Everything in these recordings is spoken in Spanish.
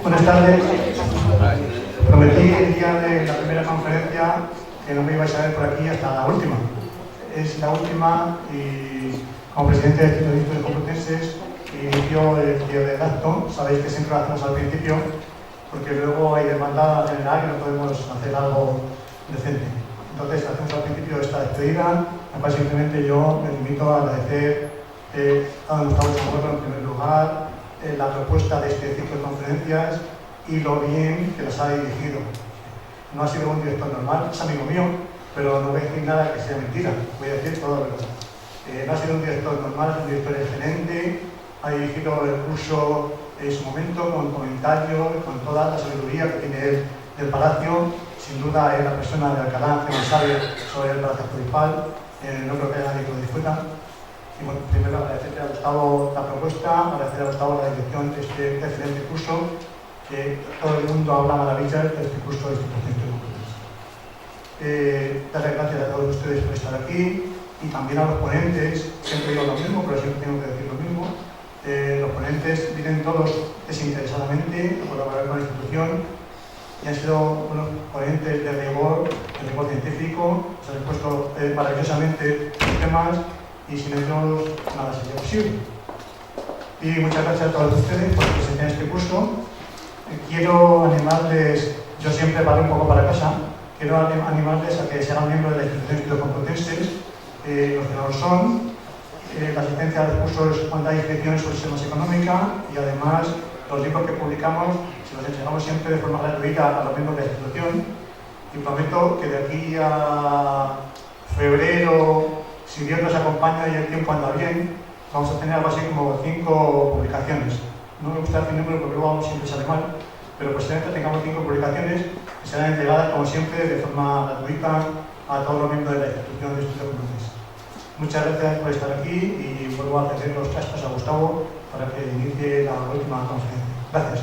Buenas tardes. Prometí el día de la primera conferencia que no me ibais a ver por aquí hasta la última. Es la última y como presidente del Sindicato de Complutenses inicio el día del acto. Sabéis que siempre lo hacemos al principio porque luego hay demanda general y no podemos hacer algo decente. Entonces hacemos al principio esta despedida, la cual simplemente yo me limito a agradecer a don Gustavo Chamorro en primer lugar la propuesta de este ciclo de conferencias y lo bien que las ha dirigido. No ha sido un director normal, es amigo mío, pero no voy a decir nada que sea mentira, voy a decir todo lo verdad. No ha sido un director normal, es un director excelente, ha dirigido el curso en su momento con comentarios, con toda la sabiduría que tiene él del Palacio. Sin duda es la persona de Alcalá que más sabe sobre el Palacio Arzobispal, no creo que haya nadie que lo discuta. Y bueno, primero agradecerle a Gustavo la propuesta, agradecer a Gustavo la dirección de este excelente curso, que todo el mundo habla maravillas de este curso de institución de Complutense. Darle gracias a todos ustedes por estar aquí y también a los ponentes. Siempre digo lo mismo, pero siempre tengo que decir lo mismo. Los ponentes vienen todos desinteresadamente a colaborar con la institución y han sido unos ponentes de rigor científico, se han puesto maravillosamente los temas y sin ellos nada sería posible. Y muchas gracias a todos ustedes por presentar este curso. Quiero animarles, yo siempre paro un poco para casa, quiero animarles a que se hagan miembros de la institución de Complutenses, los que no lo son. La asistencia a los cursos cuando hay inscripciones sobre sistemas económica y además los libros que publicamos se los entregamos siempre de forma gratuita a los miembros de la institución y prometo que de aquí a febrero, si Dios nos acompaña y el tiempo anda bien, vamos a tener algo así como 5 publicaciones. No me gusta decir número porque luego siempre sale mal, pero posiblemente tengamos 5 publicaciones que serán entregadas como siempre de forma gratuita a todos los miembros de la institución de Estudios Complutenses. Muchas gracias por estar aquí y vuelvo a ceder los cascos a Gustavo para que inicie la última conferencia. Gracias.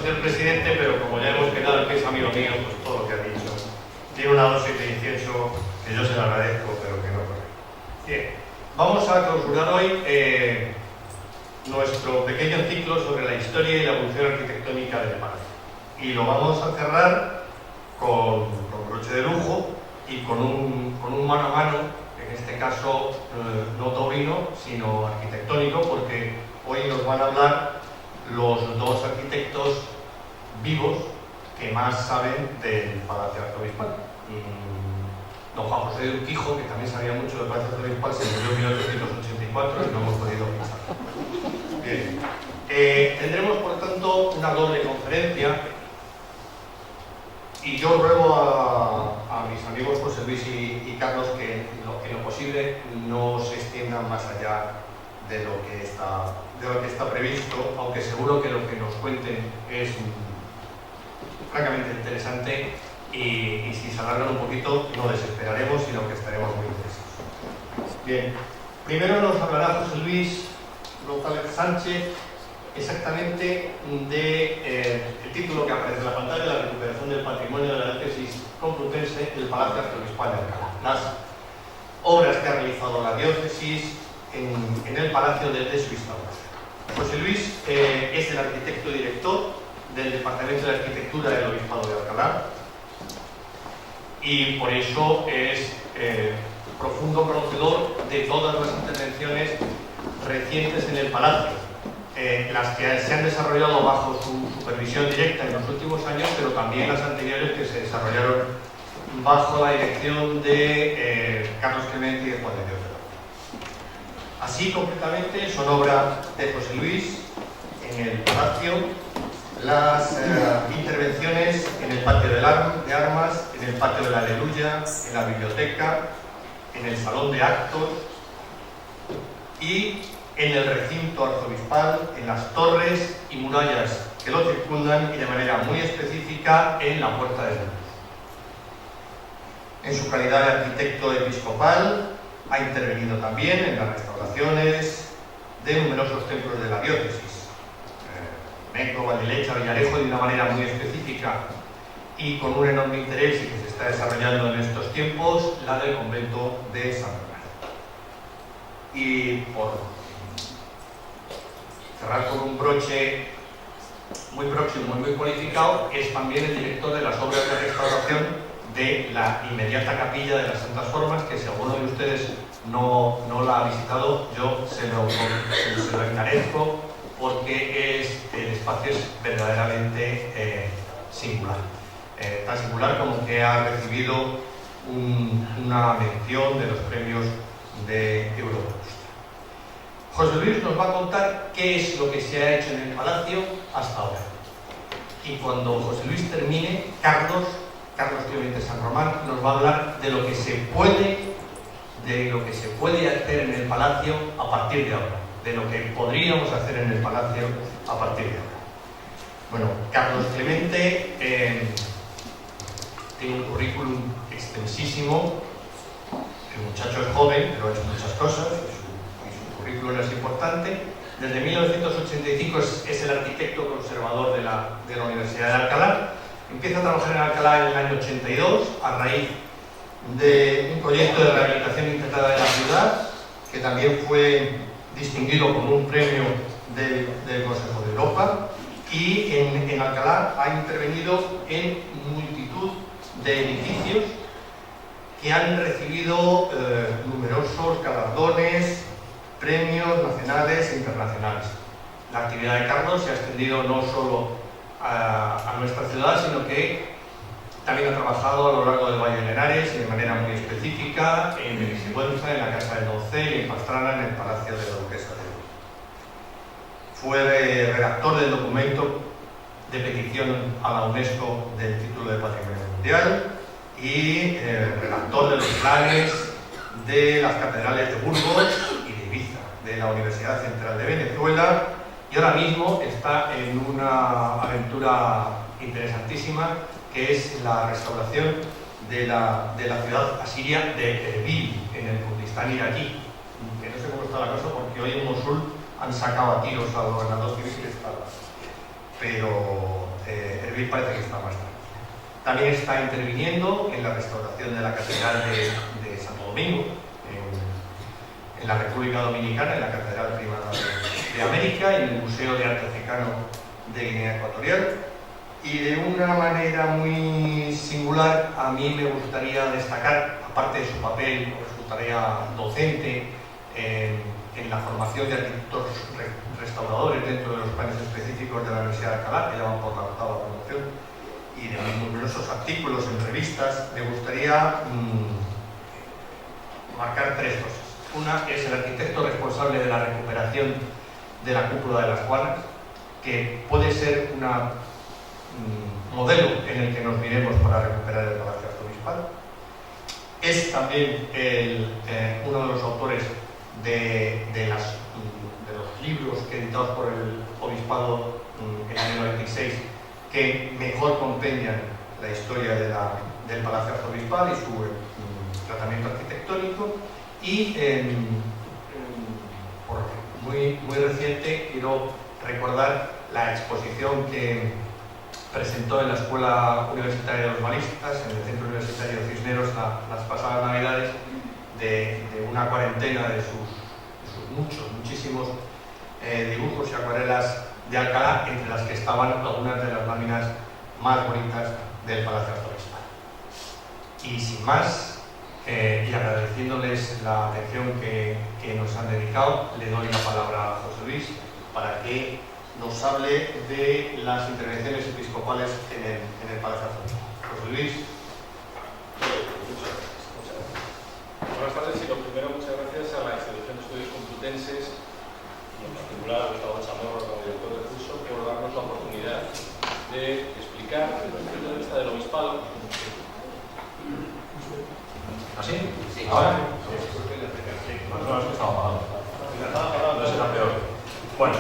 Señor presidente, pero como ya hemos quedado que es amigo mío, pues todo lo que ha dicho tiene una dosis de incienso que yo se lo agradezco, pero que no corre. Bien, vamos a clausurar hoy nuestro pequeño ciclo sobre la historia y la evolución arquitectónica del Palacio. Y lo vamos a cerrar con broche de lujo y con un mano a mano, en este caso no taurino, sino arquitectónico, porque hoy nos van a hablar los 2 arquitectos vivos que más saben del Palacio Arzobispal. Don Juan José de Urquijo, que también sabía mucho del Palacio Arzobispal, se murió en 1884 y no hemos podido pensar. Bien. Tendremos, por tanto, una doble conferencia y yo ruego a mis amigos José Luis y Carlos que en lo posible no se extiendan más allá de lo que está previsto, aunque seguro que lo que nos cuenten es francamente interesante y si se alargan un poquito no desesperaremos, sino que estaremos muy interesados. Bien, primero nos hablará José Luis González Sánchez exactamente el título que aparece en la pantalla, la recuperación del patrimonio de la diócesis complutense, el Palacio Arzobispal de Alcalá. Las obras que ha realizado la diócesis en el Palacio desde su instauración. José Luis es el arquitecto director del Departamento de Arquitectura del Obispado de Alcalá y por eso es profundo conocedor de todas las intervenciones recientes en el Palacio, las que se han desarrollado bajo su supervisión directa en los últimos años, pero también las anteriores que se desarrollaron bajo la dirección de Carlos Clemente y de Juan de Dios. Así, concretamente, son obra de José Luis en el Palacio, las intervenciones en el patio de armas, en el patio de la Aleluya, en la biblioteca, en el salón de actos y en el recinto arzobispal, en las torres y murallas que lo circundan y de manera muy específica en la Puerta de Luz. En su calidad de arquitecto episcopal, ha intervenido también en las restauraciones de numerosos templos de la diócesis, Meco, Valdilecha, Villarejo, de una manera muy específica y con un enorme interés y que se está desarrollando en estos tiempos, la del convento de San Bernardo. Y por cerrar con un broche muy próximo y muy cualificado, es también el director de las obras de restauración de la inmediata capilla de las Santas Formas, que si alguno de ustedes no la ha visitado, yo se lo encarezco, porque el espacio es verdaderamente singular. Tan singular como que ha recibido una mención de los premios de Europa. José Luis nos va a contar qué es lo que se ha hecho en el Palacio hasta ahora. Y cuando José Luis termine, Carlos Clemente San Román nos va a hablar de lo que se puede hacer en el Palacio a partir de ahora, de lo que podríamos hacer en el Palacio a partir de ahora. Bueno, Carlos Clemente tiene un currículum extensísimo. El muchacho es joven, pero ha hecho muchas cosas. Su currículum es importante. Desde 1985 es el arquitecto conservador de la Universidad de Alcalá. Empieza a trabajar en Alcalá en el año 82 a raíz de un proyecto de rehabilitación integrada de la ciudad, que también fue distinguido con un premio del Consejo de Europa, y en Alcalá ha intervenido en multitud de edificios que han recibido numerosos galardones, premios nacionales e internacionales. La actividad de Carlos se ha extendido no solo a nuestra ciudad, sino que también ha trabajado a lo largo del Valle de Henares y de manera muy específica en Sigüenza, en la Casa del Doncel y en Pastrana, en el Palacio de la Duquesa de Alba. Fue redactor del documento de petición a la UNESCO del título de Patrimonio Mundial y redactor de los planes de las catedrales de Burgos y de Ibiza, de la Universidad Central de Venezuela, y ahora mismo está en una aventura interesantísima, que es la restauración de la ciudad asiria de Erbil, en el Kurdistán iraquí. Que no sé cómo está la cosa, porque hoy en Mosul han sacado a tiros al gobernador civil que estaba, pero Erbil parece que está más tarde. También está interviniendo en la restauración de la Catedral de Santo Domingo, en la República Dominicana, en la Catedral Primada de América, y en el Museo de Arte Africano de Guinea Ecuatorial. Y de una manera muy singular, a mí me gustaría destacar, aparte de su papel o su tarea docente en la formación de arquitectos restauradores dentro de los planes específicos de la Universidad de Alcalá, que ya van por la 8ª promoción, y de numerosos artículos en revistas, me gustaría marcar 3 cosas. Una es el arquitecto responsable de la recuperación de la cúpula de las Juanas, que puede ser un modelo en el que nos miremos para recuperar el Palacio Arzobispal. Es también uno de los autores de los libros que editados por el Obispado en el año 96, que mejor compendian la historia del Palacio Arzobispal y su tratamiento arquitectónico. Y muy reciente quiero recordar la exposición que presentó en la Escuela Universitaria de los Balistas, en el Centro Universitario Cisneros, las pasadas Navidades, de una cuarentena de sus muchísimos dibujos y acuarelas de Alcalá, entre las que estaban algunas de las láminas más bonitas del Palacio Arzobispal. Y sin más, y agradeciéndoles la atención que nos han dedicado, le doy la palabra a José Luis para que nos hable de las intervenciones episcopales en el Palacio Arzobispal. José Luis. Muchas gracias. Buenas tardes, y lo primero, muchas gracias a la Institución de Estudios Complutenses y en particular a Gustavo Chamorro, como director del curso, por darnos la oportunidad de explicar desde el punto de vista del obispado. ¿Así? Sí. ¿Ahora? No, es que estaba apagado. No será peor. Bueno,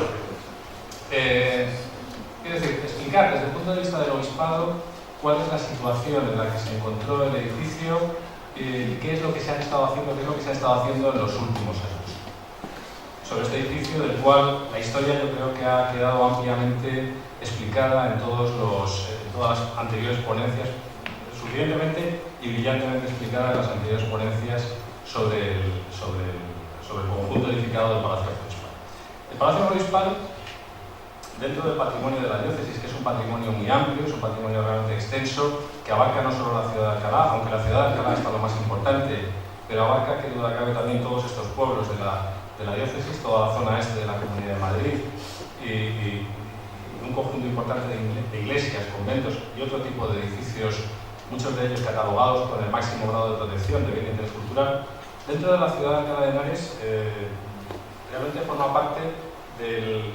quiero decir, explicar desde el punto de vista del obispado cuál es la situación en la que se encontró el edificio, qué es lo que se ha estado haciendo, qué es lo que se ha estado haciendo en los últimos años. Sobre este edificio, del cual la historia yo creo que ha quedado ampliamente explicada en todas las anteriores ponencias, suficientemente y brillantemente explicada en las anteriores ponencias sobre el conjunto edificado del Palacio Arzobispal. El Palacio Arzobispal dentro del patrimonio de la diócesis, que es un patrimonio muy amplio, es un patrimonio realmente extenso, que abarca no solo la ciudad de Alcalá, aunque la ciudad de Alcalá está lo más importante, pero abarca, que duda cabe, también todos estos pueblos de la diócesis, toda la zona este de la Comunidad de Madrid, y un conjunto importante de iglesias, conventos y otro tipo de edificios, muchos de ellos catalogados con el máximo grado de protección de bien de interés cultural. Dentro de la ciudad de Alcalá de Henares, realmente forma parte del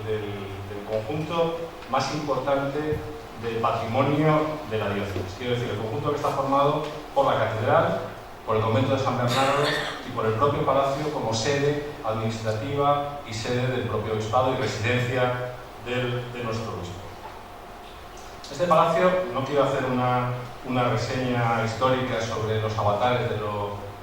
conjunto más importante del patrimonio de la diócesis. Quiero decir, el conjunto que está formado por la catedral, por el convento de San Bernardo y por el propio palacio como sede administrativa y sede del propio obispado y residencia de nuestro obispo. Este palacio, no quiero hacer una reseña histórica sobre los avatares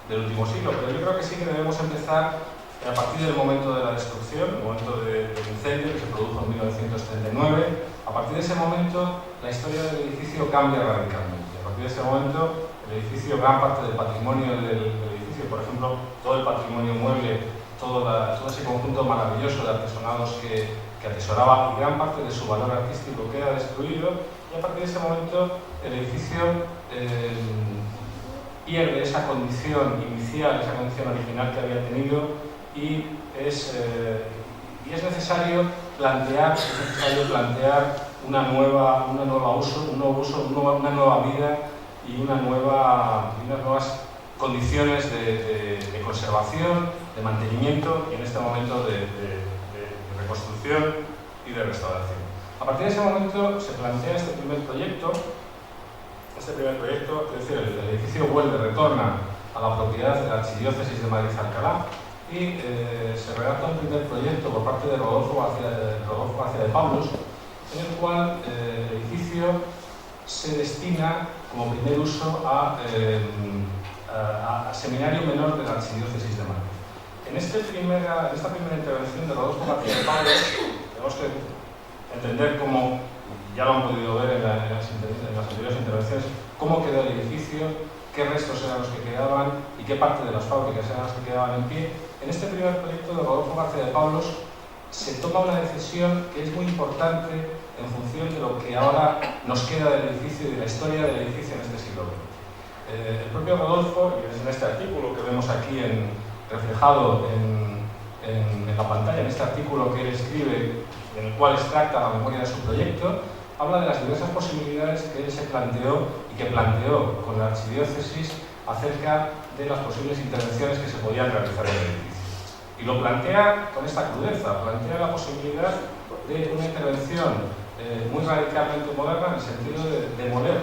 del último siglo, pero yo creo que sí que debemos empezar a partir del momento de la destrucción, el momento del incendio que se produjo en 1939. A partir de ese momento, la historia del edificio cambia radicalmente. A partir de ese momento, el edificio, gran parte del patrimonio del edificio, por ejemplo, todo el patrimonio mueble, todo ese conjunto maravilloso de artesonados que atesoraba, y gran parte de su valor artístico queda destruido, y a partir de ese momento el edificio pierde esa condición inicial, esa condición original que había tenido, y es necesario plantear una nueva vida y unas nuevas condiciones de conservación, de mantenimiento y en este momento de reconstrucción y de restauración. A partir de ese momento se plantea este primer proyecto, es decir, el edificio retorna a la propiedad de la Archidiócesis de Madrid-Alcalá, y se redacta un primer proyecto por parte de Rodolfo García de Pablos, en el cual el edificio se destina como primer uso a Seminario Menor de la Archidiócesis de Madrid. En esta primera intervención de Rodolfo García de Pablos, tenemos que entender cómo, ya lo han podido ver en las anteriores intervenciones, cómo quedó el edificio, qué restos eran los que quedaban y qué parte de las fábricas eran las que quedaban en pie. En este primer proyecto de Rodolfo García de Pablos se toma una decisión que es muy importante en función de lo que ahora nos queda del edificio y de la historia del edificio en este siglo XX. El propio Rodolfo, y es en este artículo que vemos aquí reflejado en la pantalla, en este artículo que él escribe, en el cual extracta la memoria de su proyecto, habla de las diversas posibilidades que él se planteó y que planteó con la archidiócesis acerca de las posibles intervenciones que se podían realizar en el edificio. Y lo plantea con esta crudeza, plantea la posibilidad de una intervención muy radicalmente moderna en el sentido de demoler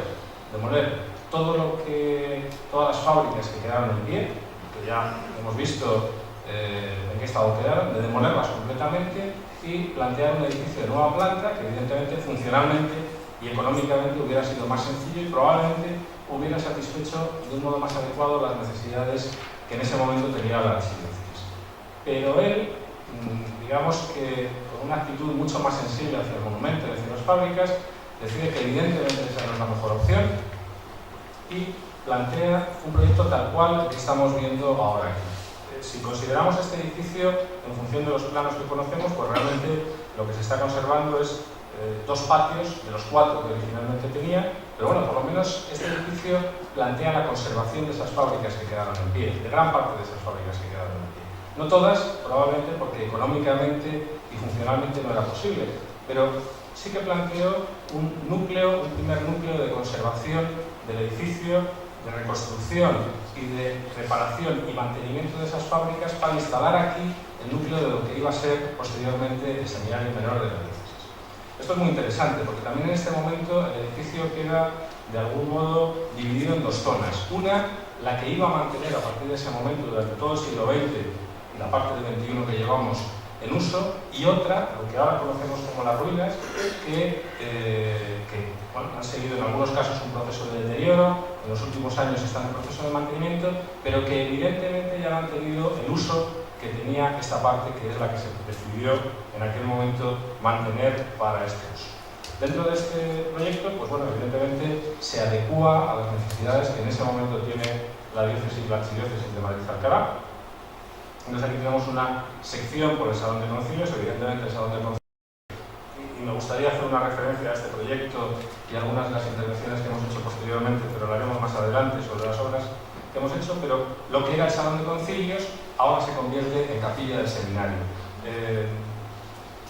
todas las fábricas que quedaron en pie, que ya hemos visto en qué estado quedaron, de demolerlas completamente y plantear un edificio de nueva planta que evidentemente funcionalmente y económicamente hubiera sido más sencillo y probablemente hubiera satisfecho de un modo más adecuado las necesidades que en ese momento tenía la archidiócesis. Pero él, digamos que con una actitud mucho más sensible hacia el monumento y hacia las fábricas, decide que evidentemente esa no es la mejor opción y plantea un proyecto tal cual que estamos viendo ahora aquí. Si consideramos este edificio en función de los planos que conocemos, pues realmente lo que se está conservando es dos patios de los 4 que originalmente tenía, pero bueno, por lo menos este edificio plantea la conservación de esas fábricas que quedaron en pie, de gran parte de esas fábricas que quedaron en pie. No todas, probablemente, porque económicamente y funcionalmente no era posible, pero sí que planteó un primer núcleo de conservación del edificio, de reconstrucción y de reparación y mantenimiento de esas fábricas para instalar aquí el núcleo de lo que iba a ser posteriormente el Seminario Menor de la Diócesis. Esto es muy interesante porque también en este momento el edificio queda de algún modo dividido en 2 zonas. Una, la que iba a mantener a partir de ese momento durante todo el siglo XX y la parte del XXI que llevamos en uso, y otra, lo que ahora conocemos como las ruinas, que han seguido en algunos casos un proceso de deterioro, en los últimos años están en proceso de mantenimiento, pero que evidentemente ya no han tenido el uso que tenía esta parte, que es la que se decidió en aquel momento mantener para este uso. Dentro de este proyecto, pues bueno, evidentemente se adecúa a las necesidades que en ese momento tiene la archidiócesis de Madrid-Alcalá. Entonces aquí tenemos una sección por el Salón de Concilios, evidentemente el Salón de Concilios, y me gusta gustaría hacer una referencia a este proyecto y algunas de las intervenciones que hemos hecho posteriormente, pero lo haremos más adelante sobre las obras que hemos hecho, pero lo que era el Salón de Concilios ahora se convierte en capilla del seminario.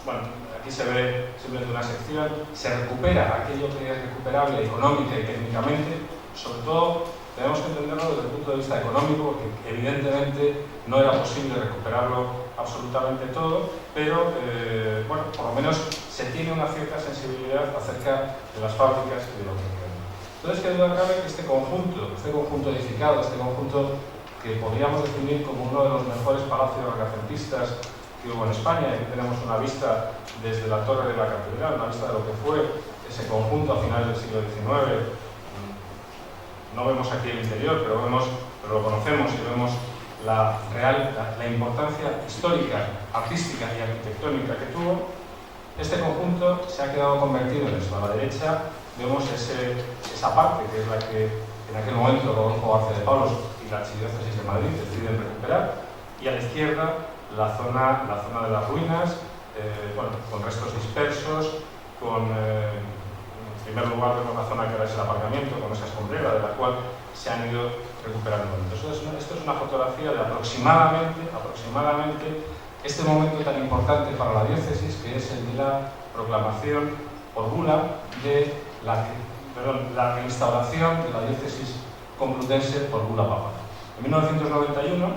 Bueno, aquí se ve simplemente una sección, se recupera aquello que es recuperable económica y técnicamente, sobre todo tenemos que entenderlo desde el punto de vista económico, porque evidentemente no era posible recuperarlo absolutamente todo, pero bueno, por lo menos se tiene una cierta sensibilidad acerca de las fábricas y de lo que queda. Entonces, qué duda cabe que este conjunto edificado, este conjunto que podríamos definir como uno de los mejores palacios renacentistas que hubo en España. Aquí tenemos una vista desde la torre de la catedral, una vista de lo que fue ese conjunto a finales del siglo XIX. No vemos aquí el interior, pero lo conocemos y vemos la importancia histórica, artística y arquitectónica que tuvo. Este conjunto se ha quedado convertido en esto. A la derecha vemos esa parte que es la que en aquel momento Rodolfo García de Palos y la Archidiócesis de Madrid deciden recuperar, y a la izquierda la zona de las ruinas, bueno, con restos dispersos, en primer lugar vemos la zona que ahora es el aparcamiento, con esa escombrera de la cual se han ido recuperando. Entonces, esto es una fotografía de aproximadamente este momento tan importante para la diócesis, que es el de la proclamación por bula de la reinstauración de la diócesis complutense por bula papal. En 1991,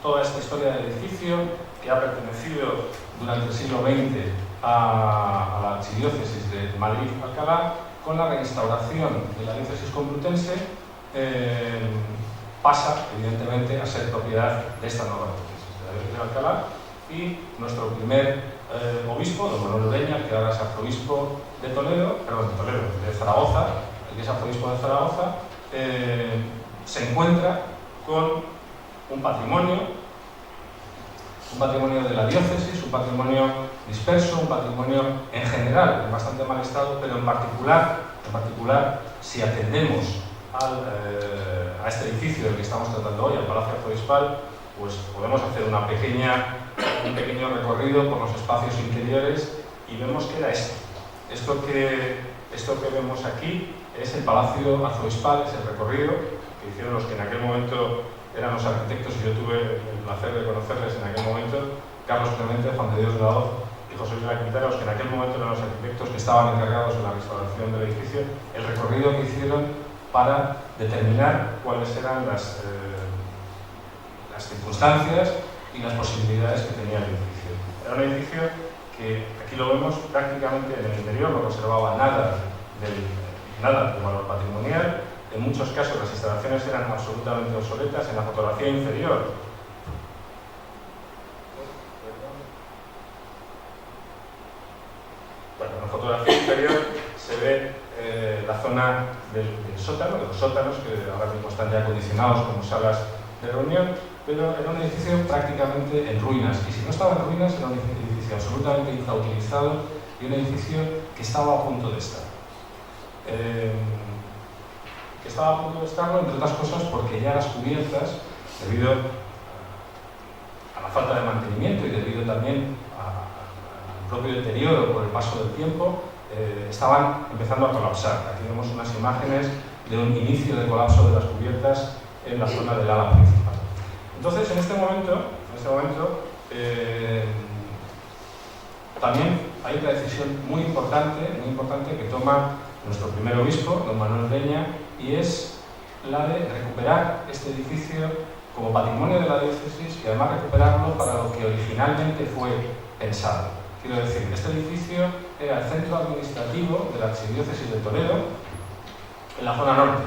toda esta historia del edificio, que ha pertenecido durante el siglo XX a la Archidiócesis de Madrid-Alcalá, con la reinstauración de la diócesis complutense, pasa, evidentemente, a ser propiedad de esta nueva diócesis, de la diócesis de Alcalá, y nuestro primer obispo, don Manuel Ureña, que ahora es arzobispo de Zaragoza, el que es arzobispo de Zaragoza, se encuentra con un patrimonio de la diócesis, un patrimonio disperso, un patrimonio en general en bastante mal estado, pero en particular si atendemos a este edificio del que estamos tratando hoy, al Palacio Arzobispal, pues podemos hacer un pequeño recorrido por los espacios interiores y vemos que era esto. Esto que vemos aquí es el Palacio Arzobispal, es el recorrido que hicieron los que en aquel momento eran los arquitectos, y yo tuve el placer de conocerles en aquel momento, Carlos Clemente, Juan de Dios Laoz y José Luis de la Quintera, los que en aquel momento eran los arquitectos que estaban encargados de la restauración del edificio, el recorrido que hicieron para determinar cuáles eran las circunstancias y las posibilidades que tenía el edificio. Era un edificio que, aquí lo vemos, prácticamente en el interior no conservaba nada de valor patrimonial. En muchos casos las instalaciones eran absolutamente obsoletas. En la fotografía inferior se ve la zona del sótano, de los sótanos, que ahora mismo están ya acondicionados como salas de reunión, pero era un edificio prácticamente en ruinas, y si no estaba en ruinas era un edificio absolutamente infrautilizado y un edificio que estaba a punto de estar. Que estaba a punto de estarlo, entre otras cosas, porque ya las cubiertas, debido a la falta de mantenimiento y debido también al propio deterioro por el paso del tiempo, estaban empezando a colapsar. Aquí vemos unas imágenes de un inicio de colapso de las cubiertas en la zona del ala principal. Entonces, en este momento también hay una decisión muy importante que toma nuestro primer obispo, don Manuel Ureña, y es la de recuperar este edificio como patrimonio de la diócesis y además recuperarlo para lo que originalmente fue pensado. Quiero decir, este edificio era el centro administrativo de la Archidiócesis de Toledo en la zona norte,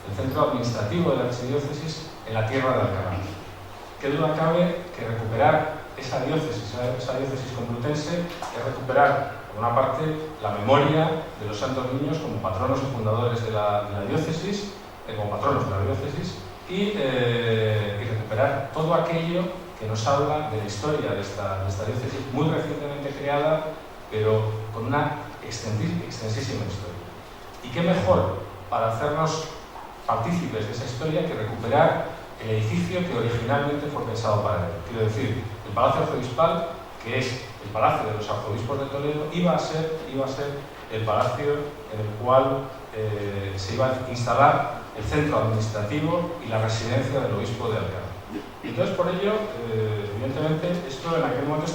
el centro administrativo de la Archidiócesis en la tierra de Alcalá. Qué duda cabe que recuperar esa diócesis complutense es recuperar, por una parte, la memoria de los santos niños como patronos y fundadores de la diócesis, y recuperar todo aquello que nos habla de la historia de esta diócesis, muy recientemente creada, pero con una extensísima historia. Y qué mejor para hacernos partícipes de esa historia que recuperar el edificio que originalmente fue pensado para él. Quiero decir, el Palacio Arzobispal, que es el Palacio de los Arzobispos de Toledo, iba a ser el palacio en el cual se iba a instalar el centro administrativo y la residencia del obispo de Alcalá. Y entonces, por ello, evidentemente, esto en aquel momento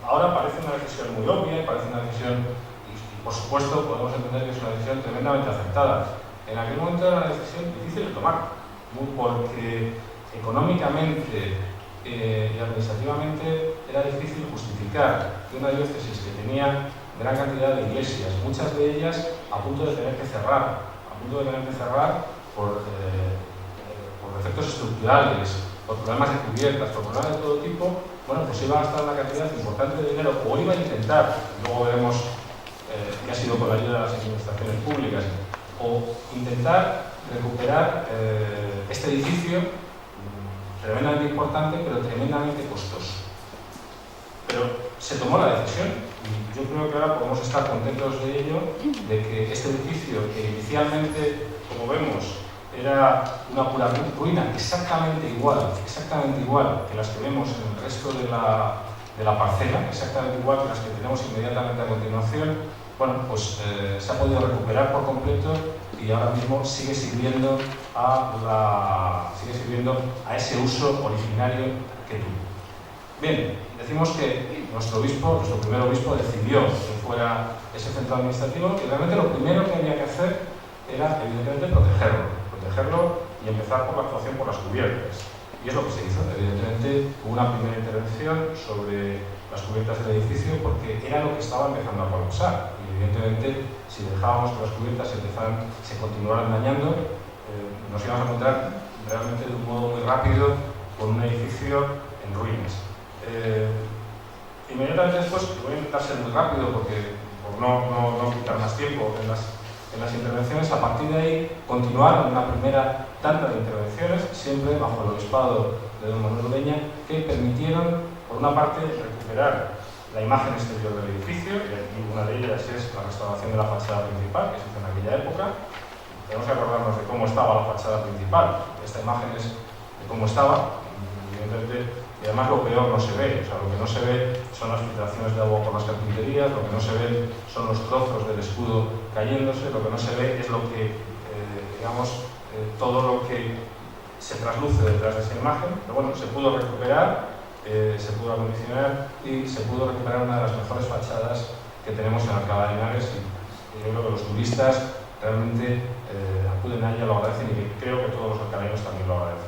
ahora parece una decisión muy obvia, parece una decisión, y por supuesto podemos entender que es una decisión tremendamente acertada. En aquel momento era una decisión difícil de tomar, porque económicamente y administrativamente era difícil justificar que una diócesis que tenía gran cantidad de iglesias, muchas de ellas a punto de tener que cerrar, por defectos estructurales, por problemas de cubiertas, por problemas de todo tipo, bueno, pues iba a gastar una cantidad importante de dinero, o iba a intentar, luego veremos que ha sido con la ayuda de las administraciones públicas, o intentar recuperar este edificio tremendamente importante, pero tremendamente costoso. Pero se tomó la decisión, y yo creo que ahora podemos estar contentos de ello, de que este edificio, que inicialmente, como vemos, era una pura ruina exactamente igual que las que vemos en el resto de la parcela, exactamente igual que las que tenemos inmediatamente a continuación, bueno, pues se ha podido recuperar por completo y ahora mismo sigue sirviendo a ese uso originario que tuvo. Bien, decimos que nuestro primer obispo decidió que fuera ese centro administrativo y realmente lo primero que había que hacer era, evidentemente, protegerlo y empezar por la actuación por las cubiertas. Y es lo que se hizo. Evidentemente, hubo una primera intervención sobre las cubiertas del edificio porque era lo que estaba empezando a colapsar. Y evidentemente, si dejábamos que las cubiertas se continuaran dañando, nos íbamos a encontrar realmente de un modo muy rápido con un edificio en ruinas. Inmediatamente después, voy a intentar ser muy rápido porque por no quitar más tiempo en las intervenciones, a partir de ahí continuaron una primera tanda de intervenciones, siempre bajo el obispado de don Manuel Ureña, que permitieron, por una parte, recuperar la imagen exterior del edificio, y aquí una de ellas es la restauración de la fachada principal, que se hizo en aquella época. Tenemos que acordarnos de cómo estaba la fachada principal. Esta imagen es de cómo estaba, y además lo peor no se ve, o sea, lo que no se ve son las filtraciones de agua por las carpinterías, lo que no se ve son los trozos del escudo cayéndose, lo que no se ve es lo que, todo lo que se trasluce detrás de esa imagen, pero bueno, se pudo recuperar, se pudo acondicionar y se pudo recuperar una de las mejores fachadas que tenemos en Alcalá de Henares y yo creo que los turistas realmente acuden a ella, lo agradecen y que creo que todos los alcalaínos también lo agradecemos.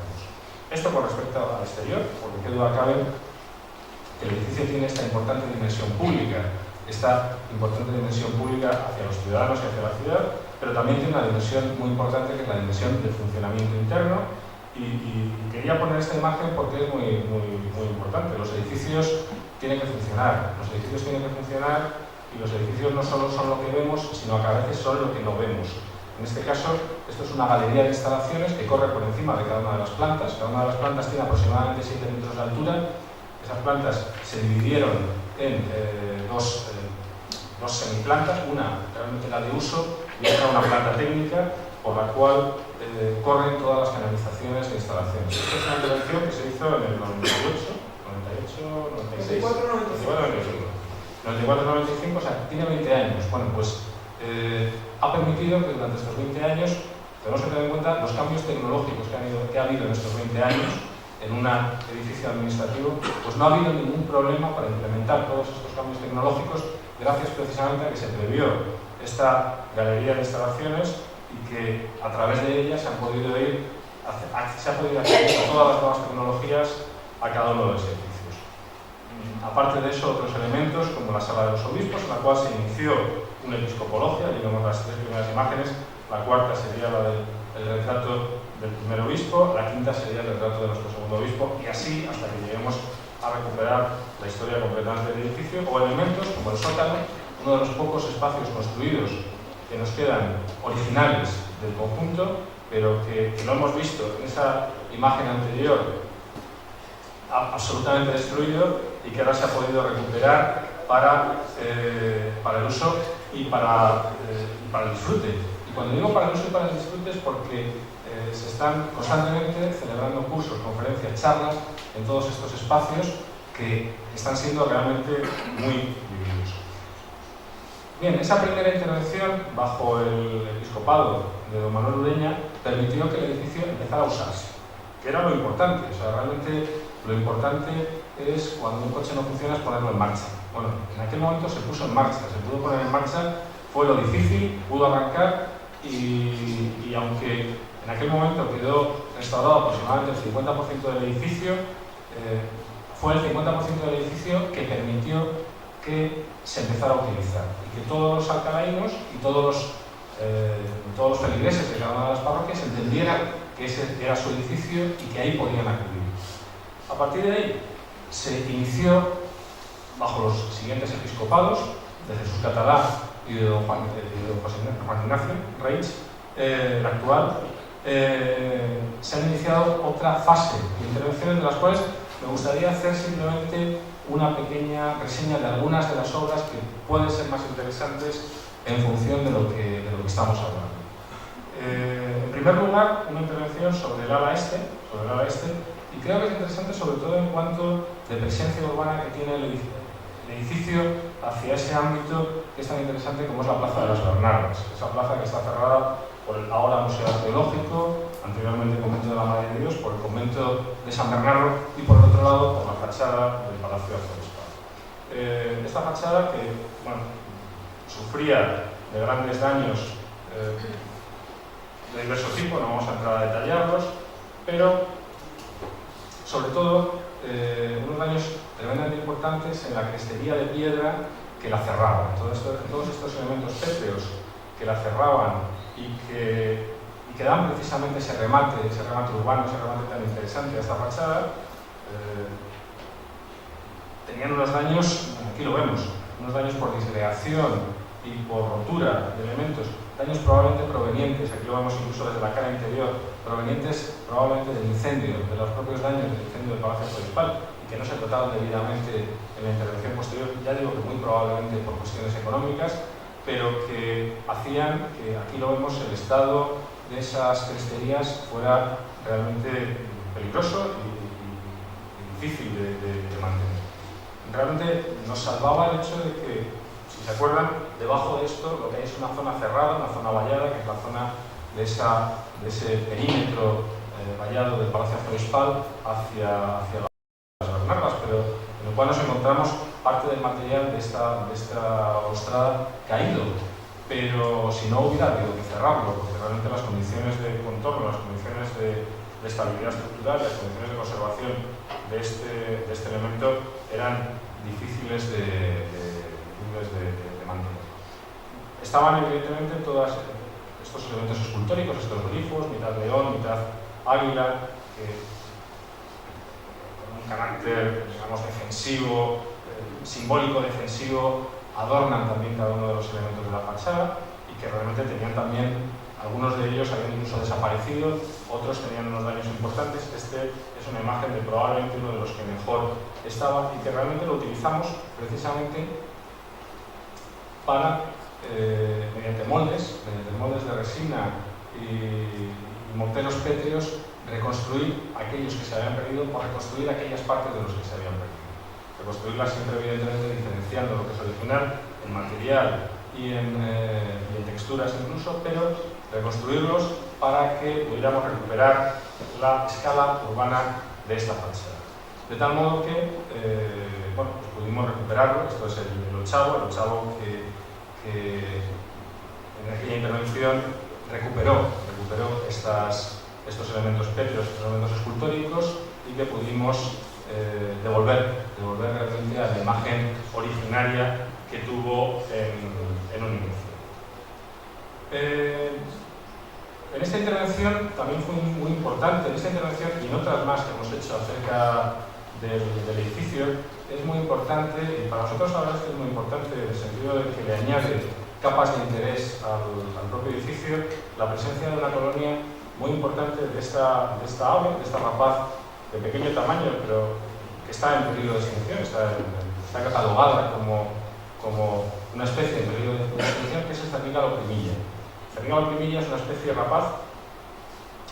Esto con respecto al exterior, porque qué duda cabe que el edificio tiene esta importante dimensión pública hacia los ciudadanos y hacia la ciudad, pero también tiene una dimensión muy importante que es la dimensión del funcionamiento interno y quería poner esta imagen porque es muy importante. Los edificios tienen que funcionar, y los edificios no solo son lo que vemos, sino que a veces son lo que no vemos. En este caso, esto es una galería de instalaciones que corre por encima de cada una de las plantas. Cada una de las plantas tiene aproximadamente 7 metros de altura. Esas plantas se dividieron en dos semiplantas, una realmente la de uso y otra una planta técnica por la cual corren todas las canalizaciones de instalaciones. Esta es una intervención que se hizo en el 98, 96, 94-95, o sea, tiene 20 años. Bueno, pues ha permitido que durante estos 20 años, tenemos que tener en cuenta los cambios tecnológicos que ha habido en estos 20 años en un edificio administrativo, pues no ha habido ningún problema para implementar todos estos cambios tecnológicos gracias precisamente a que se previó esta galería de instalaciones y que a través de ella se ha podido acceder a todas las nuevas tecnologías a cada uno de los edificios. Aparte de eso, otros elementos como la sala de los obispos, en la cual se inició una episcopología, y vemos las 3 primeras imágenes, la cuarta sería la del retrato del primer obispo, la quinta sería el retrato de nuestro segundo obispo, y así hasta que lleguemos a recuperar la historia completamente del edificio, o elementos como el sótano, uno de los pocos espacios construidos que nos quedan originales del conjunto, pero que no hemos visto en esa imagen anterior absolutamente destruido y que ahora se ha podido recuperar para el uso y para el disfrute. Y cuando digo para el uso y para el disfrute es porque se están constantemente celebrando cursos, conferencias, charlas en todos estos espacios que están siendo realmente muy vividos. Bien, esa primera intervención bajo el episcopado de don Manuel Ureña permitió que el edificio empezara a usarse, que era lo importante. O sea, realmente lo importante es cuando un coche no funciona es ponerlo en marcha. Bueno, en aquel momento se puso en marcha, se pudo poner en marcha, fue lo difícil, pudo arrancar y aunque en aquel momento quedó restaurado aproximadamente el 50% del edificio, fue el 50% del edificio que permitió que se empezara a utilizar y que todos los alcalainos y todos los feligreses de cada una de las parroquias entendieran que ese era su edificio y que ahí podían acudir. A partir de ahí se inició, bajo los siguientes episcopados, de Jesús Catalá y de don Juan Ignacio Reig, el actual, se han iniciado otra fase de intervenciones de las cuales me gustaría hacer simplemente una pequeña reseña de algunas de las obras que pueden ser más interesantes en función de lo que estamos hablando. En primer lugar, una intervención sobre el ala este, y creo que es interesante sobre todo en cuanto de presencia urbana que tiene el edificio hacia ese ámbito que es tan interesante como es la Plaza de las Bernardas, esa plaza que está cerrada por el ahora Museo Arqueológico, anteriormente Convento de la Madre de Dios, por el Convento de San Bernardo y por el otro lado por la fachada del Palacio Arzobispal. Esta fachada que, bueno, sufría de grandes daños de diverso tipo, no vamos a entrar a detallarlos, pero sobre todo unos daños tremendamente importantes en la crestería de piedra que la cerraban. Todos estos elementos pétreos que la cerraban y que dan precisamente ese remate urbano, ese remate tan interesante a esta fachada, tenían unos daños, aquí lo vemos, unos daños por disgregación y por rotura de elementos, daños probablemente provenientes, aquí lo vemos incluso desde la cara interior, provenientes probablemente del incendio, de los propios daños del incendio del Palacio Arzobispal, y que no se trataron debidamente en la intervención posterior, ya digo que muy probablemente por cuestiones económicas, pero que hacían que, aquí lo vemos, el estado de esas cresterías fuera realmente peligroso y difícil de mantener. Realmente nos salvaba el hecho de que, si se acuerdan, debajo de esto lo que hay es una zona cerrada, una zona vallada, que es la zona de ese perímetro vallado del Palacio Arzobispal hacia las Bernardas, pero en el cual nos encontramos parte del material de esta balaustrada caído. Pero si no hubiera habido que cerrarlo, porque realmente las condiciones de contorno, las condiciones de estabilidad estructural, las condiciones de conservación de este elemento eran difíciles de mantener. Estaban evidentemente todos estos elementos escultóricos, estos glifos, mitad león, mitad águila, que con un carácter, digamos, defensivo, simbólico defensivo, adornan también cada uno de los elementos de la fachada y que realmente tenían también, algunos de ellos habían incluso desaparecido, otros tenían unos daños importantes. Este es una imagen de probablemente uno de los que mejor estaba y que realmente lo utilizamos precisamente para, mediante moldes de resina y morteros pétreos, reconstruir aquellos que se habían perdido o reconstruir aquellas partes de los que se habían perdido. Reconstruirlas siempre, evidentemente, diferenciando lo que es original en material y en texturas incluso, pero reconstruirlos para que pudiéramos recuperar la escala urbana de esta fachada. De tal modo que pues pudimos recuperarlo. Esto es el ochavo que en aquella intervención recuperó estos elementos pétreos, estos elementos escultóricos, y que pudimos devolver realmente a la imagen originaria que tuvo en un inicio. En esta intervención también fue muy importante, en esta intervención y en otras más que hemos hecho acerca del edificio, es muy importante, y para nosotros la verdad es que es muy importante en el sentido de que le añade capas de interés al propio edificio, la presencia de una colonia muy importante de esta ave, de esta rapaz de pequeño tamaño, pero que está en peligro de extinción, está catalogada como una especie en peligro de extinción, que es esta Cernígalo-primilla. Cernígalo-primilla es una especie rapaz,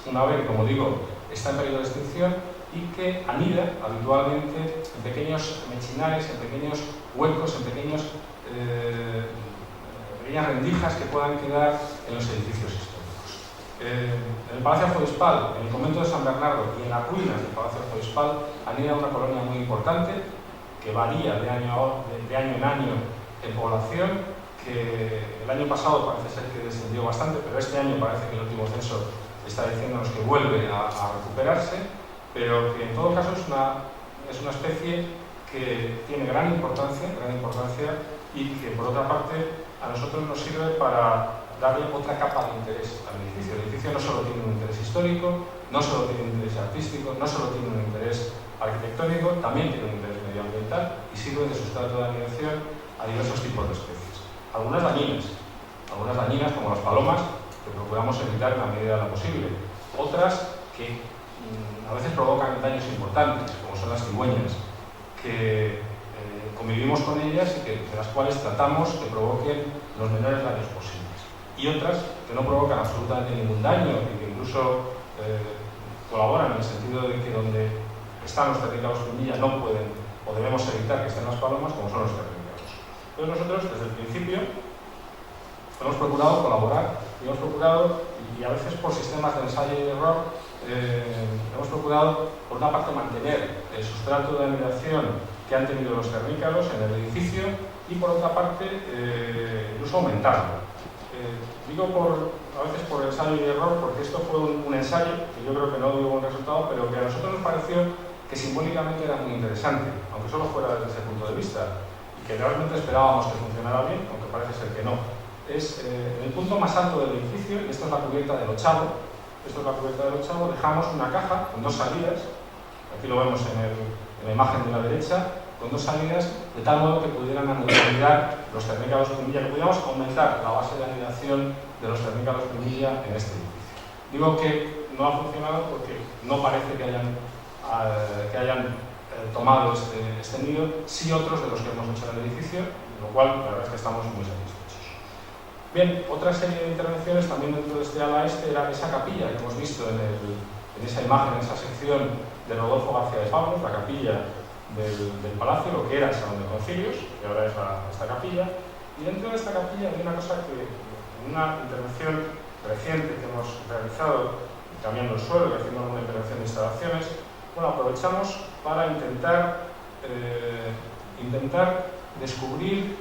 una ave que, como digo, está en peligro de extinción y que anida habitualmente en pequeños mechinares, en pequeños huecos, en pequeñas rendijas que puedan quedar en los edificios históricos. En el Palacio Arzobispal, en el convento de San Bernardo y en las ruinas del Palacio Arzobispal anida una colonia muy importante que varía de año en año en población, que el año pasado parece ser que descendió bastante, pero este año parece que el último censo está diciéndonos que vuelve a recuperarse, pero que en todo caso es una especie que tiene gran importancia y que por otra parte a nosotros nos sirve para darle otra capa de interés al edificio. El edificio no solo tiene un interés histórico, no solo tiene un interés artístico, no solo tiene un interés arquitectónico, también tiene un interés medioambiental y sirve de sustrato de anidación a diversos tipos de especies. Algunas dañinas como las palomas, que procuramos evitar en la medida de lo posible. Otras que a veces provocan daños importantes, como son las cigüeñas, que convivimos con ellas y de las cuales tratamos que provoquen los menores daños posibles. Y otras que no provocan absolutamente ningún daño y que incluso colaboran en el sentido de que donde están los terrícalos primillas no pueden o debemos evitar que estén las palomas, como son los terrícalos. Entonces nosotros desde el principio hemos procurado colaborar y hemos procurado, y a veces por sistemas de ensayo y error, hemos procurado por una parte mantener el sustrato de anidación que han tenido los terrícalos en el edificio y por otra parte incluso aumentarlo. Digo a veces por ensayo y error porque esto fue un ensayo que yo creo que no dio buen resultado, pero que a nosotros nos pareció que simbólicamente era muy interesante, aunque solo fuera desde ese punto de vista, y que realmente esperábamos que funcionara bien, aunque parece ser que no. Es en el punto más alto del edificio, y esto es la cubierta del ochavo, dejamos una caja con dos salidas, aquí lo vemos en la imagen de la derecha, con dos salidas, de tal modo que pudieran anidar los terrícalos primilla, que pudiéramos aumentar la base de anidación de los terrícalos primilla en este edificio. Digo que no ha funcionado porque no parece que hayan tomado este nido, sí otros de los que hemos hecho en el edificio, lo cual la verdad es que estamos muy satisfechos. Bien, otra serie de intervenciones también dentro de este ala este era esa capilla que hemos visto en esa imagen, en esa sección de Rodolfo García de Pablos, la capilla del palacio, lo que era el Salón de Concilios, que ahora es esta capilla, y dentro de esta capilla hay una cosa que en una intervención reciente que hemos realizado, cambiando el suelo y haciendo alguna intervención de instalaciones, bueno, aprovechamos para intentar descubrir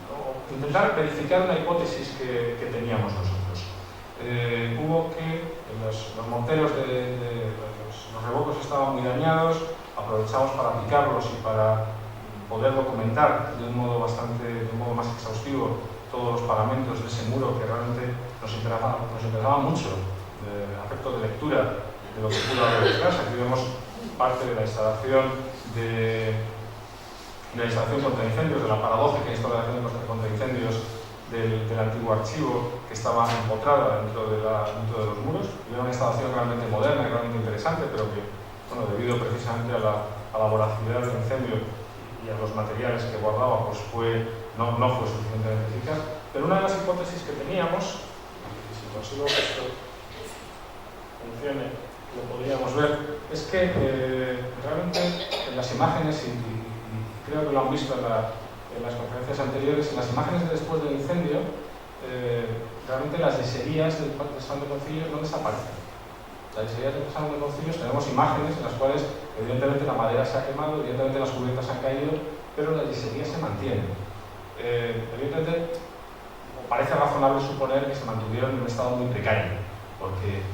o intentar verificar una hipótesis que teníamos nosotros. Hubo que los morteros los revocos estaban muy dañados, aprovechamos para picarlos y para poder documentar de un modo más exhaustivo todos los paramentos de ese muro que realmente nos interesaba mucho, a efecto de lectura de lo que pudo haber detrás. Aquí vemos parte de la instalación contra incendios, de la paradójica instalación contra incendios del antiguo archivo que estaba empotrada dentro de los muros. Y era una instalación realmente moderna y realmente interesante, pero que, bueno, debido precisamente a la voracidad del incendio y a los materiales que guardaba, pues no fue suficientemente eficaz. Pero una de las hipótesis que teníamos, y si consigo que esto funcione, lo podríamos ver, es que realmente en las imágenes, y creo que lo han visto en las conferencias anteriores, en las imágenes de después del incendio, realmente las yeserías del Salón de Concilios no desaparecen. Las yeserías del Salón de Concilios tenemos imágenes en las cuales evidentemente la madera se ha quemado, evidentemente las cubiertas han caído, pero las yeserías se mantienen. Evidentemente parece razonable suponer que se mantuvieron en un estado muy precario, porque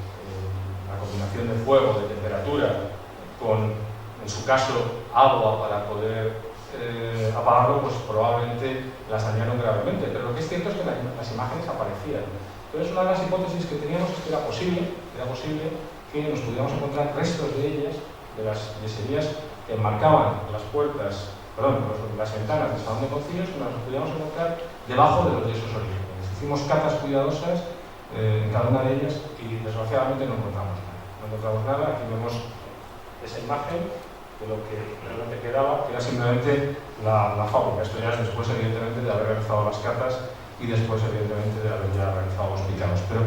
la combinación de fuego, de temperatura, con, en su caso, agua para poder apagarlo, pues probablemente las dañaron gravemente. Pero lo que es cierto es que las imágenes aparecían. Entonces, una de las hipótesis que teníamos es que era posible que nos pudiéramos encontrar restos de ellas, de las yeserías que enmarcaban las ventanas del Salón de Concilios, que nos pudiéramos encontrar debajo de los yesos originales. Hicimos catas cuidadosas en cada una de ellas y desgraciadamente no encontramos nada. No encontramos nada. Aquí vemos esa imagen de lo que realmente quedaba, que era simplemente la fábrica. Esto ya es después, evidentemente, de haber realizado las catas y después, evidentemente, de haber ya realizado los picados. Pero,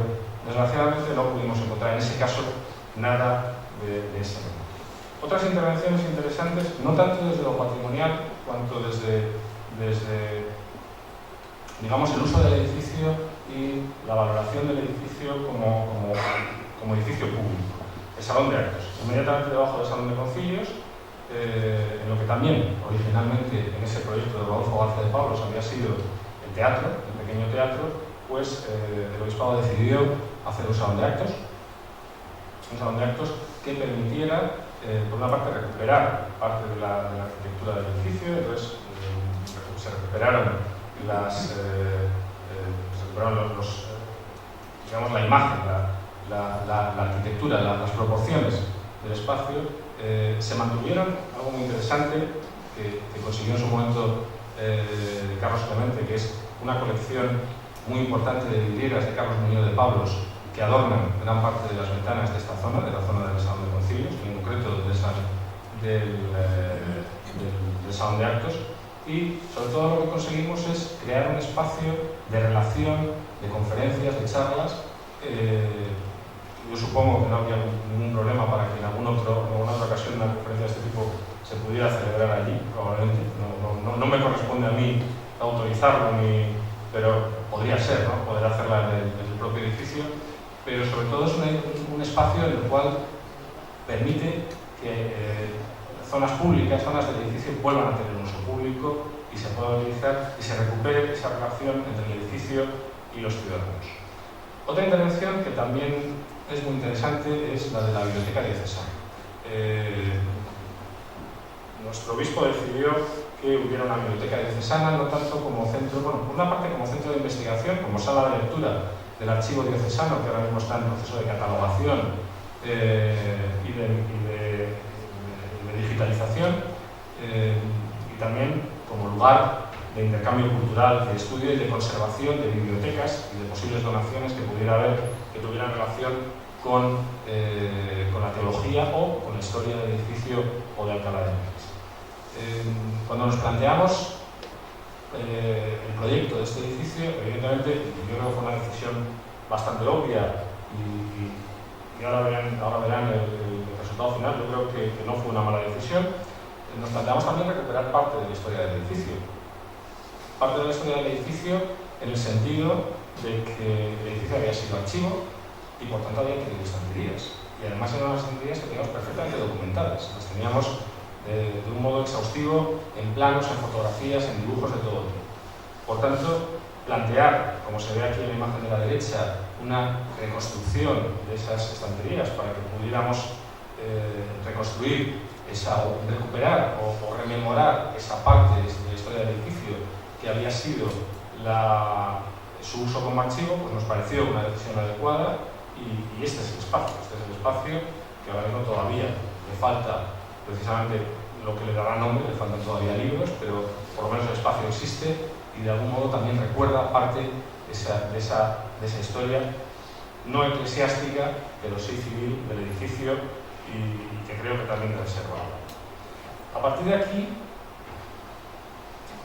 desgraciadamente, no pudimos encontrar en ese caso nada de ese momento. Otras intervenciones interesantes, no tanto desde lo patrimonial, cuanto desde digamos, el uso del edificio y la valoración del edificio como edificio público. El Salón de Actos, inmediatamente debajo del Salón de Concilios, en lo que también originalmente en ese proyecto de Rodolfo García de Pablos había sido el teatro, el pequeño teatro, pues el obispado decidió hacer un salón de actos que permitiera, por una parte, recuperar parte de la arquitectura del edificio. Entonces se recuperaron digamos, la imagen, la arquitectura, las proporciones del espacio. Se mantuvieron, algo muy interesante que consiguió en su momento Carlos Clemente, que es una colección muy importante de vidrieras de Carlos Muñoz de Pablos que adornan gran parte de las ventanas de esta zona, de la zona del Salón de Concilios, y en concreto del Salón de Actos. Y sobre todo lo que conseguimos es crear un espacio de relación, de conferencias, de charlas. Yo supongo que no había ningún problema para que en alguna otra ocasión una conferencia de este tipo se pudiera celebrar allí, probablemente. No me corresponde a mí autorizarlo, pero podría ser, ¿no? Poder hacerla en el propio edificio. Pero sobre todo es un espacio en el cual permite que zonas públicas, zonas del edificio vuelvan a tener un uso público y se pueda utilizar y se recupere esa relación entre el edificio y los ciudadanos. Otra intervención que también es muy interesante es la de la Biblioteca Diocesana. Nuestro obispo decidió que hubiera una biblioteca diocesana, no tanto como centro, bueno, por una parte como centro de investigación, como sala de lectura del archivo diocesano, que ahora mismo está en proceso de catalogación y de digitalización, y también como lugar de intercambio cultural, de estudio y de conservación de bibliotecas y de posibles donaciones que pudiera haber, que tuvieran relación con la teología o con la historia del edificio o de Alcalá de Henares. Cuando nos planteamos el proyecto de este edificio, evidentemente yo creo que fue una decisión bastante obvia y ahora verán el resultado final. Yo creo que no fue una mala decisión. Nos planteamos también recuperar parte de la historia del edificio. Parte de la historia del edificio en el sentido de que el edificio había sido archivo y por tanto había tenido estanterías. Y además eran unas estanterías que teníamos perfectamente documentadas. Las teníamos de un modo exhaustivo en planos, en fotografías, en dibujos de todo tipo. Por tanto, plantear, como se ve aquí en la imagen de la derecha, una reconstrucción de esas estanterías para que pudiéramos reconstruir recuperar o rememorar esa parte de la historia del edificio que había sido su uso como archivo, pues nos pareció una decisión adecuada y este es el espacio que ahora mismo todavía le falta precisamente lo que le dará nombre, le faltan todavía libros, pero por lo menos el espacio existe y de algún modo también recuerda parte de esa historia no eclesiástica, pero sí civil del edificio y que creo que también reservado. A partir de aquí,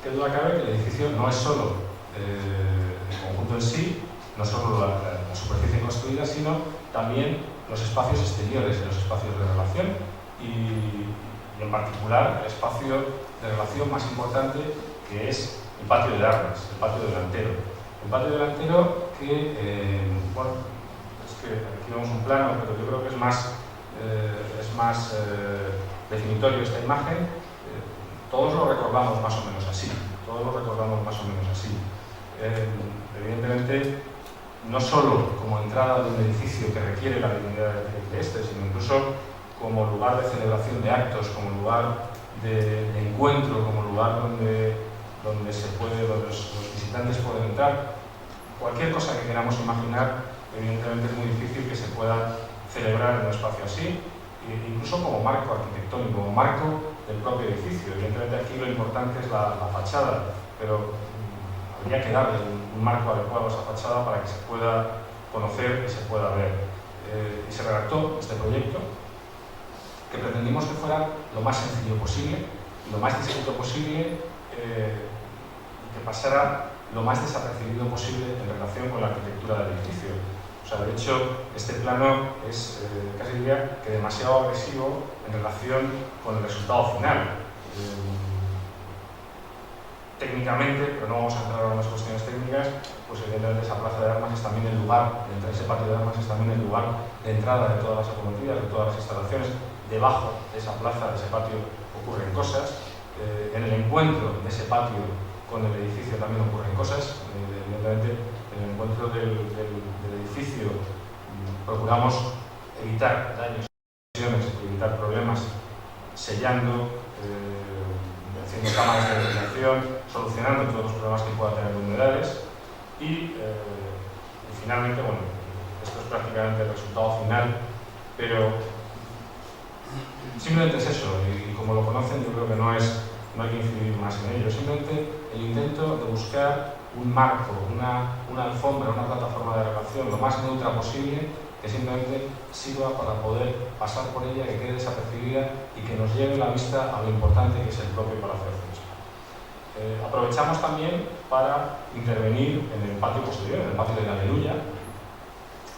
qué duda cabe que el edificio no es solo el conjunto en sí, no solo la superficie construida, sino también los espacios exteriores y los espacios de relación y en particular el espacio de relación más importante, que es el patio de armas, el patio delantero. El patio delantero que, bueno, es que aquí vemos un plano, pero yo creo que es más definitorio esta imagen. Todos lo recordamos más o menos así. Evidentemente, no solo como entrada de un edificio que requiere la dignidad de este, sino incluso como lugar de celebración de actos, como lugar de encuentro, como lugar donde los visitantes pueden entrar. Cualquier cosa que queramos imaginar, evidentemente es muy difícil que se pueda celebrar en un espacio así, incluso como marco arquitectónico, como marco del propio edificio. Evidentemente aquí lo importante es la fachada, pero habría que darle un marco adecuado a esa fachada para que se pueda conocer y se pueda ver. Y se redactó este proyecto, que pretendimos que fuera lo más sencillo posible, lo más discreto posible, y que pasara lo más desapercibido posible en relación con la arquitectura del edificio. O sea, de hecho, este plano es casi diría que demasiado agresivo en relación con el resultado final. Técnicamente, pero no vamos a entrar ahora en las cuestiones técnicas, pues evidentemente esa plaza de armas es también el lugar, ese patio de armas es también el lugar de entrada de todas las acometidas, de todas las instalaciones. Debajo de esa plaza, de ese patio, ocurren cosas. En el encuentro de ese patio con el edificio también ocurren cosas. Evidentemente, en el encuentro del edificio procuramos evitar daños, evitar problemas, sellando, haciendo cámaras de ventilación, solucionando todos los problemas que pueda tener humedales y finalmente, bueno, esto es prácticamente el resultado final, pero simplemente es eso, y como lo conocen yo creo que no hay que incidir más en ello, simplemente el intento de buscar un marco, una alfombra, una plataforma de relación lo más neutra posible, que simplemente sirva para poder pasar por ella, que quede desapercibida y que nos lleve la vista a lo importante que es el propio Palacio de Arzobispo. Aprovechamos también para intervenir en el patio posterior, en el patio de la Aleluya,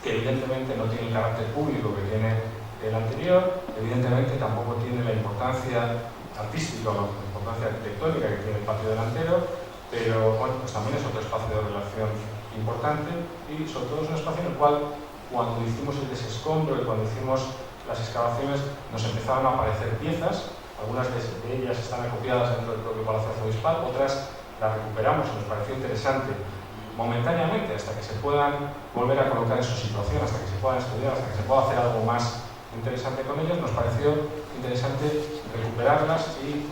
que evidentemente no tiene el carácter público que tiene el anterior, evidentemente tampoco tiene la importancia artística o la importancia arquitectónica que tiene el patio delantero, pero bueno, pues también es otro espacio de relación importante y sobre todo es un espacio en el cual cuando hicimos el desescombro y cuando hicimos las excavaciones nos empezaron a aparecer piezas, algunas de ellas están acopiadas dentro del propio Palacio Arzobispal, otras las recuperamos y nos pareció interesante momentáneamente hasta que se puedan volver a colocar en su situación, hasta que se puedan estudiar, hasta que se pueda hacer algo más interesante con ellas. Nos pareció interesante recuperarlas y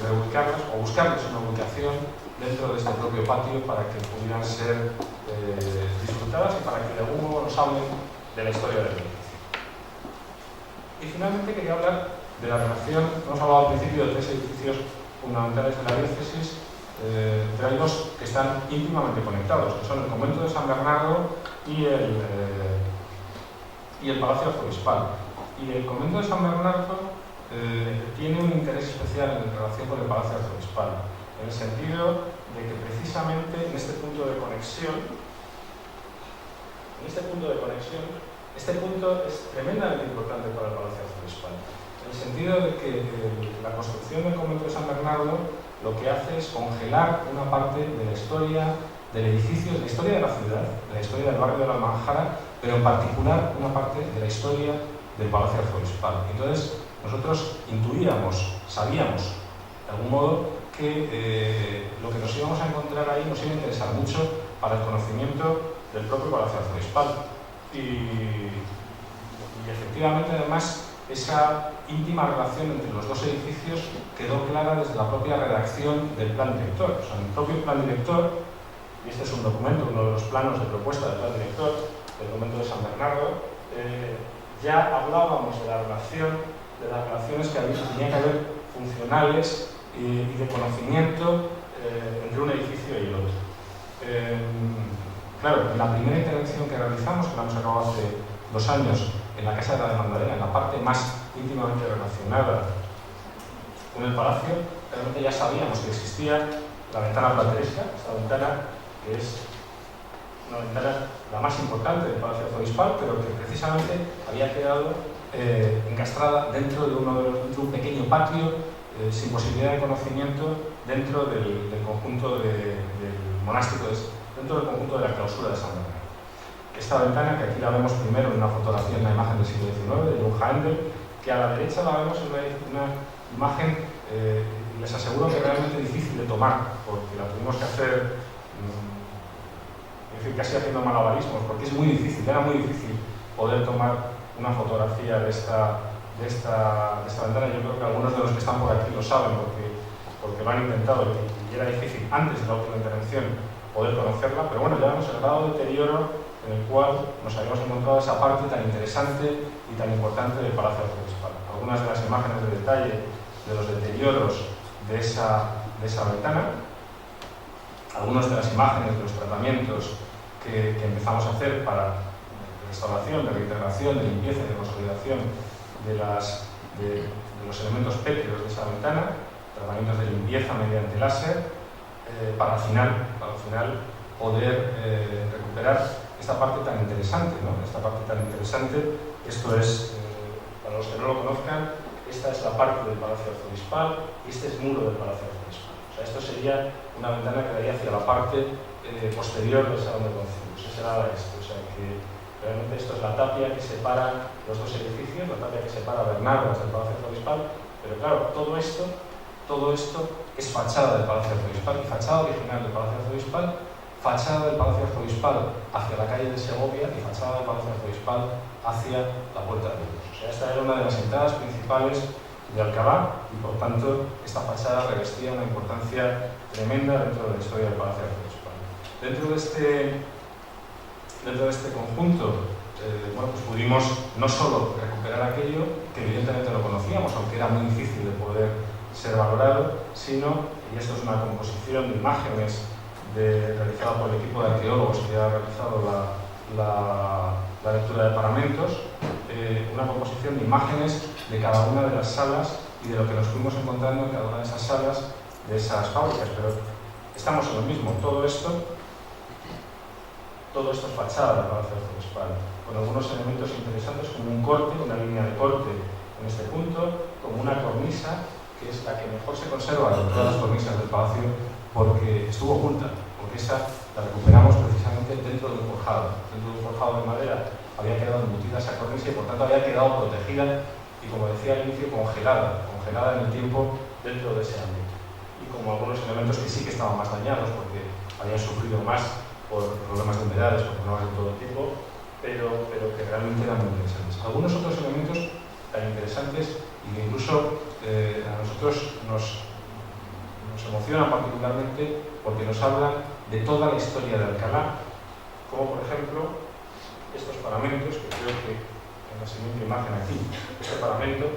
reubicarlas o buscarles una ubicación dentro de este propio patio para que pudieran ser disfrutadas y para que de algún modo nos hablen de la historia del edificio. Y finalmente quería hablar de la relación, hemos hablado al principio de tres edificios fundamentales de la diócesis, pero hay dos que están íntimamente conectados, que son el convento de San Bernardo y el Palacio Arzobispal. Y el convento de San Bernardo tiene un interés especial en relación con el Palacio Arzobispal, en el sentido de que precisamente en este punto de conexión, este punto es tremendamente importante para el Palacio Arzobispal, en el sentido de que la construcción del convento de San Bernardo lo que hace es congelar una parte de la historia del edificio, de la historia de la ciudad, de la historia del barrio de la Almanjara, pero en particular una parte de la historia del Palacio Arzobispal. Entonces, nosotros intuíamos, sabíamos, de algún modo, que lo que nos íbamos a encontrar ahí nos iba a interesar mucho para el conocimiento del propio Palacio Arzobispal. Y efectivamente, además, esa íntima relación entre los dos edificios quedó clara desde la propia redacción del plan director. O sea, en el propio plan director, y este es un documento, uno de los planos de propuesta del plan director del convento de San Bernardo, ya hablábamos de las relaciones que tenían que haber funcionales y de conocimiento entre un edificio y el otro. Claro, en la primera intervención que realizamos, que la hemos acabado hace 2 años, en la Casa de la Demandadera, en la parte más íntimamente relacionada con el palacio, realmente ya sabíamos que existía la ventana plateresca, esta ventana que es una ventana la más importante del Palacio Arzobispal, pero que precisamente había quedado encastrada dentro de un pequeño patio sin posibilidad de conocimiento dentro del conjunto del monástico, dentro del conjunto de la clausura de San Bernardo. Esta ventana, que aquí la vemos primero en una fotografía, en una imagen del siglo XIX, de John Haendel, que a la derecha la vemos en una imagen, les aseguro que realmente difícil de tomar, porque la tuvimos que hacer, es decir, casi haciendo malabarismos, porque es muy difícil, era muy difícil poder tomar una fotografía de esta ventana. Yo creo que algunos de los que están por aquí lo saben, porque lo han intentado y era difícil antes de la última intervención poder conocerla, pero bueno, ya vemos el grado de deterioro en el cual nos habíamos encontrado esa parte tan interesante y tan importante del Palacio Arzobispal. Algunas de las imágenes de detalle de los deterioros de esa ventana, algunas de las imágenes de los tratamientos que empezamos a hacer para restauración, de reintegración, de limpieza y de consolidación de los elementos pétreos de esa ventana, tratamientos de limpieza mediante láser, para al final poder recuperar esta parte tan interesante, ¿no? Esta parte tan interesante, esto es, para los que no lo conozcan, esta es la parte del Palacio Arzobispal y este es muro del Palacio Arzobispal. O sea, esto sería una ventana que daría hacia la parte posterior del Salón de Concilios, ese era la este. O sea que realmente esto es la tapia que separa los dos edificios, la tapia que separa Bernardas del Palacio Arzobispal, pero claro, todo esto es fachada del Palacio Arzobispal y fachada original del Palacio Arzobispal, fachada del Palacio Arzobispal hacia la calle de Segovia y fachada del Palacio Arzobispal hacia la Puerta de Burgos. O sea, esta era una de las entradas principales de Alcalá y por tanto esta fachada revestía una importancia tremenda dentro de la historia del Palacio Arzobispal. Dentro de este conjunto, bueno, pues pudimos no solo recuperar aquello que evidentemente lo conocíamos, aunque era muy difícil de poder ser valorado, sino, y esto es una composición de imágenes realizada por el equipo de arqueólogos que ha realizado la lectura de paramentos, una composición de imágenes de cada una de las salas y de lo que nos fuimos encontrando en cada una de esas salas, de esas fábricas, pero estamos en lo mismo. Todo esto es fachada del Palacio Arzobispal, con algunos elementos interesantes como un corte, una línea de corte en este punto, como una cornisa, que es la que mejor se conserva de todas las cornisas del palacio, porque estuvo oculta, porque esa la recuperamos precisamente dentro de un forjado. Dentro de un forjado de madera había quedado embutida esa cornisa y por tanto había quedado protegida y, como decía al inicio, congelada en el tiempo dentro de ese ámbito. Y como algunos elementos que sí que estaban más dañados porque habían sufrido más por problemas de humedades, por problemas de todo tipo, pero que realmente eran muy interesantes. Algunos otros elementos tan interesantes y que incluso a nosotros nos emocionan particularmente porque nos hablan de toda la historia de Alcalá, como por ejemplo estos paramentos, que creo que en la siguiente imagen aquí, este paramento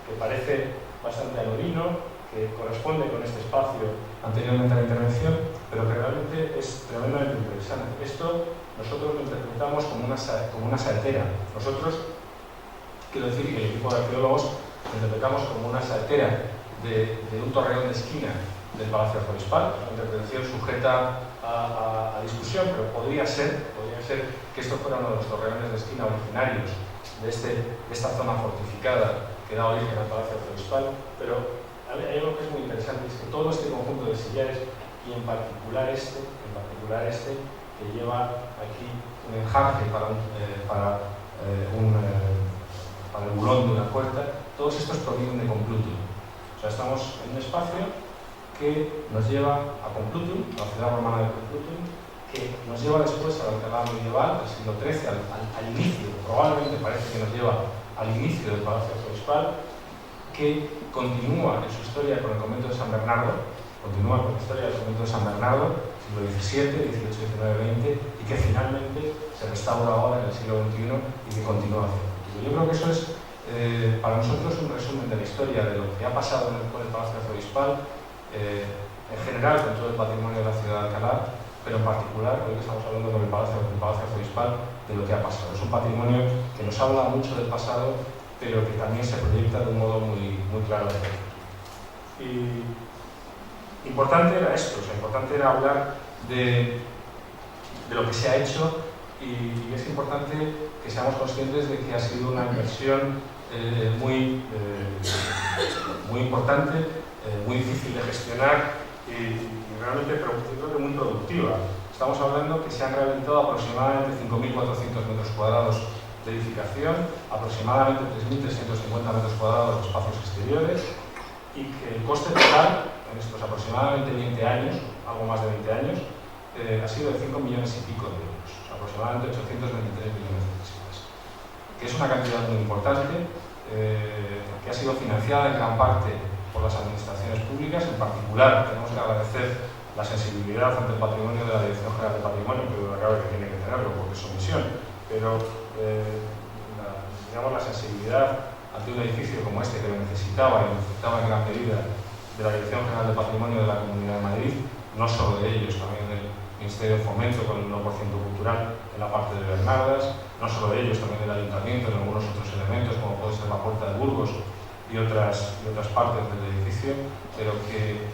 que parece bastante anodino, que corresponde con este espacio anteriormente a la intervención, pero que realmente es tremendamente interesante. Esto nosotros lo interpretamos como una saetera. Nosotros, quiero decir que el equipo de arqueólogos lo interpretamos como una saetera de un torreón de esquina del Palacio Arzobispal, una interpretación sujeta a discusión, pero podría ser que esto fuera uno de los torreones de esquina originarios de esta zona fortificada que da origen al Palacio Arzobispal, pero hay algo que es muy interesante, es que todo este conjunto de sillares, y en particular este que lleva aquí un enjarce para el bulón de una puerta, todos estos provienen de Complutum. O sea, estamos en un espacio que nos lleva a Complutum, a la ciudad romana de Complutum, que nos lleva después a la Alcalá medieval, al siglo XIII, al inicio, probablemente parece que nos lleva al inicio del Palacio Arzobispal, que continúa en su historia con el convento de San Bernardo, siglo XVII, XVIII, XIX, XX, y que finalmente se restaura ahora en el siglo XXI y que continúa hacia el futuro. Yo creo que eso es para nosotros un resumen de la historia de lo que ha pasado con el Palacio Arzobispal, en general con todo el patrimonio de la ciudad de Alcalá, pero en particular, hoy que estamos hablando con el Palacio Arzobispal, de lo que ha pasado. Es un patrimonio que nos habla mucho del pasado, pero que también se proyecta de un modo muy, muy claro hacia el futuro. Y importante era esto, o sea, importante era hablar de lo que se ha hecho, y es importante que seamos conscientes de que ha sido una inversión muy importante, muy difícil de gestionar y realmente yo creo que muy productiva. Estamos hablando que se han rehabilitado aproximadamente 5.400 metros cuadrados de edificación, aproximadamente 3.350 metros cuadrados de espacios exteriores, y que el coste total en estos aproximadamente 20 años, algo más de 20 años, ha sido de 5 millones y pico de euros, aproximadamente 823 millones de pesetas, que es una cantidad muy importante, que ha sido financiada en gran parte por las administraciones públicas. En particular, tenemos que agradecer la sensibilidad ante el patrimonio de la Dirección General de Patrimonio, que duda cabe que tiene que tenerlo porque es su misión, pero la sensibilidad ante un edificio como este que lo necesitaba y necesitaba en gran medida de la Dirección General de Patrimonio de la Comunidad de Madrid, no solo de ellos, también del Ministerio de Fomento con el 1% cultural en la parte de Bernardas, no solo de ellos, también del Ayuntamiento en algunos otros elementos como puede ser la Puerta de Burgos y otras partes del edificio, pero que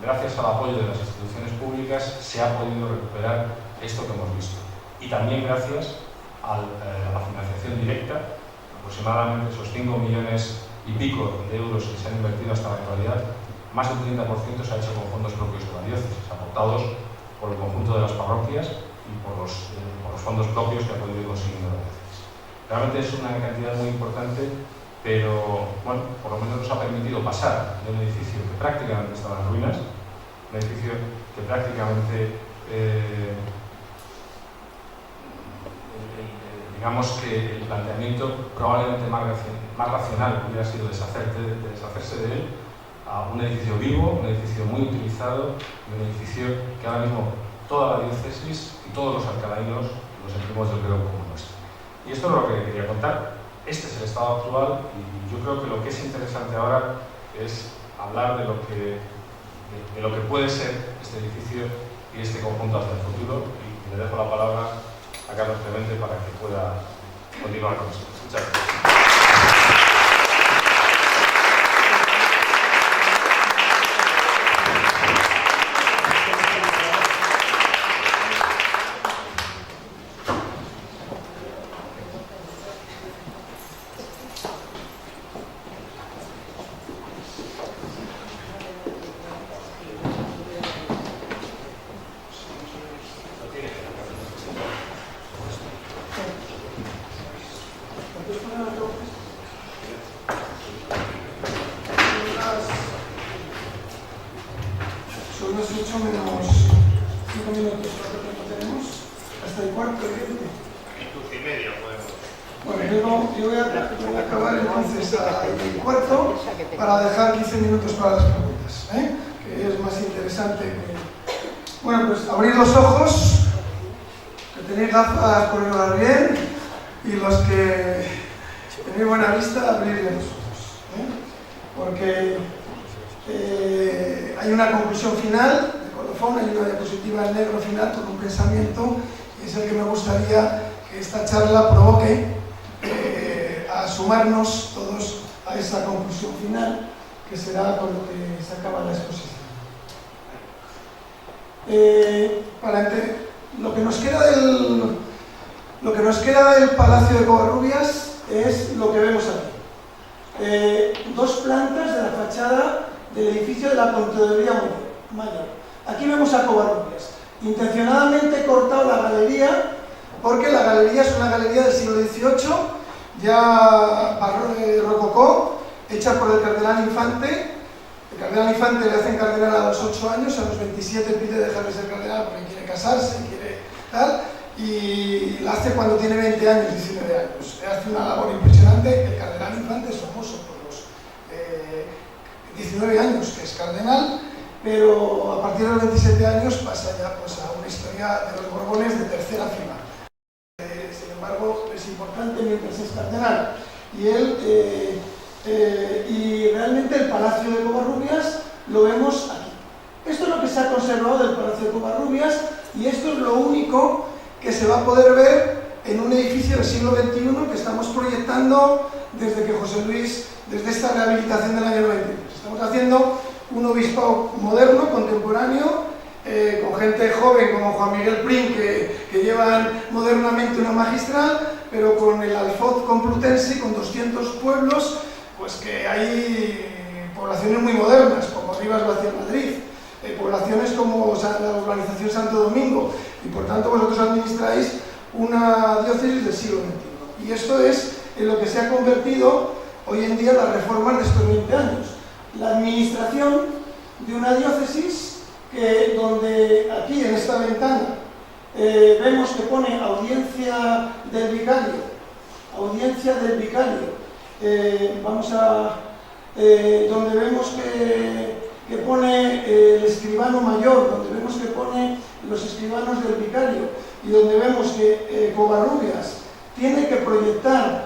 gracias al apoyo de las instituciones públicas se ha podido recuperar esto que hemos visto. Y también gracias a la financiación directa, aproximadamente esos 5 millones y pico de euros que se han invertido hasta la actualidad, más del 30% se ha hecho con fondos propios de la diócesis, aportados por el conjunto de las parroquias y por los fondos propios que ha podido ir consiguiendo la diócesis. Realmente es una cantidad muy importante, pero bueno, por lo menos nos ha permitido pasar de un edificio que prácticamente estaba en ruinas, un edificio que prácticamente digamos que el planteamiento probablemente más racional hubiera sido deshacerse de él, a un edificio vivo, un edificio muy utilizado y un edificio que ahora mismo toda la diócesis y todos los alcalainos lo sentimos del creo como nuestro. Y esto es lo que quería contar. Este es el estado actual y yo creo que lo que es interesante ahora es hablar de lo que puede ser este edificio y este conjunto hacia el futuro. Y le dejo la palabra a Carlos Clemente para que pueda continuar con esto. Muchas gracias. Son las 8 menos 5 minutos, ¿cuánto tiempo tenemos? Hasta el cuarto, evidente. Minuto y medio podemos. Bueno, yo voy a acabar entonces el cuarto para dejar 15 minutos para las preguntas, que es más interesante que... Bueno, pues abrir los ojos, que tenéis gafas por ver bien, y los que tenéis buena vista, abrirle los ojos, porque hay una conclusión final de colofón, hay una diapositiva en negro final con un pensamiento, y es el que me gustaría que esta charla provoque a sumarnos todos a esa conclusión final, que será con lo que se acaba la exposición. Lo que nos queda del Palacio de Covarrubias es lo que vemos aquí. Dos plantas de la fachada del edificio de la Contaduría Mayor. Aquí vemos a Covarrubias. Intencionadamente he cortado la galería, porque la galería es una galería del siglo XVIII, ya rococó, hecha por el cardenal Infante. El cardenal Infante le hacen cardenal a los 8 años, a los 27 pide dejar de ser cardenal porque quiere casarse, quiere tal, y la hace cuando tiene 20 años, 19 años. Hace una labor impresionante. El cardenal Infante es famoso por los 19 años que es cardenal, pero a partir de los 27 años pasa ya pues, a una historia de los Borbones de tercera fila. Sin embargo, es importante mientras es cardenal. Y realmente el Palacio de Covarrubias lo vemos aquí. Esto es lo que se ha conservado del Palacio de Covarrubias, y esto es lo único que se va a poder ver en un edificio del siglo XXI que estamos proyectando desde que José Luis, desde esta rehabilitación del año 93. Estamos haciendo un obispado moderno, contemporáneo, con gente joven como Juan Miguel Prim, que llevan modernamente una magistral, pero con el Alfoz Complutense, con 200 pueblos, pues que hay poblaciones muy modernas, como Rivas Vacía Madrid, poblaciones como la urbanización Santo Domingo, y por tanto vosotros administráis una diócesis del siglo XXI. Y esto es en lo que se ha convertido hoy en día las reformas de estos 20 años. La administración de una diócesis donde aquí en esta ventana vemos que pone audiencia del vicario, donde vemos que pone el escribano mayor, donde vemos que pone los escribanos del vicario, y donde vemos que Covarrubias tiene que proyectar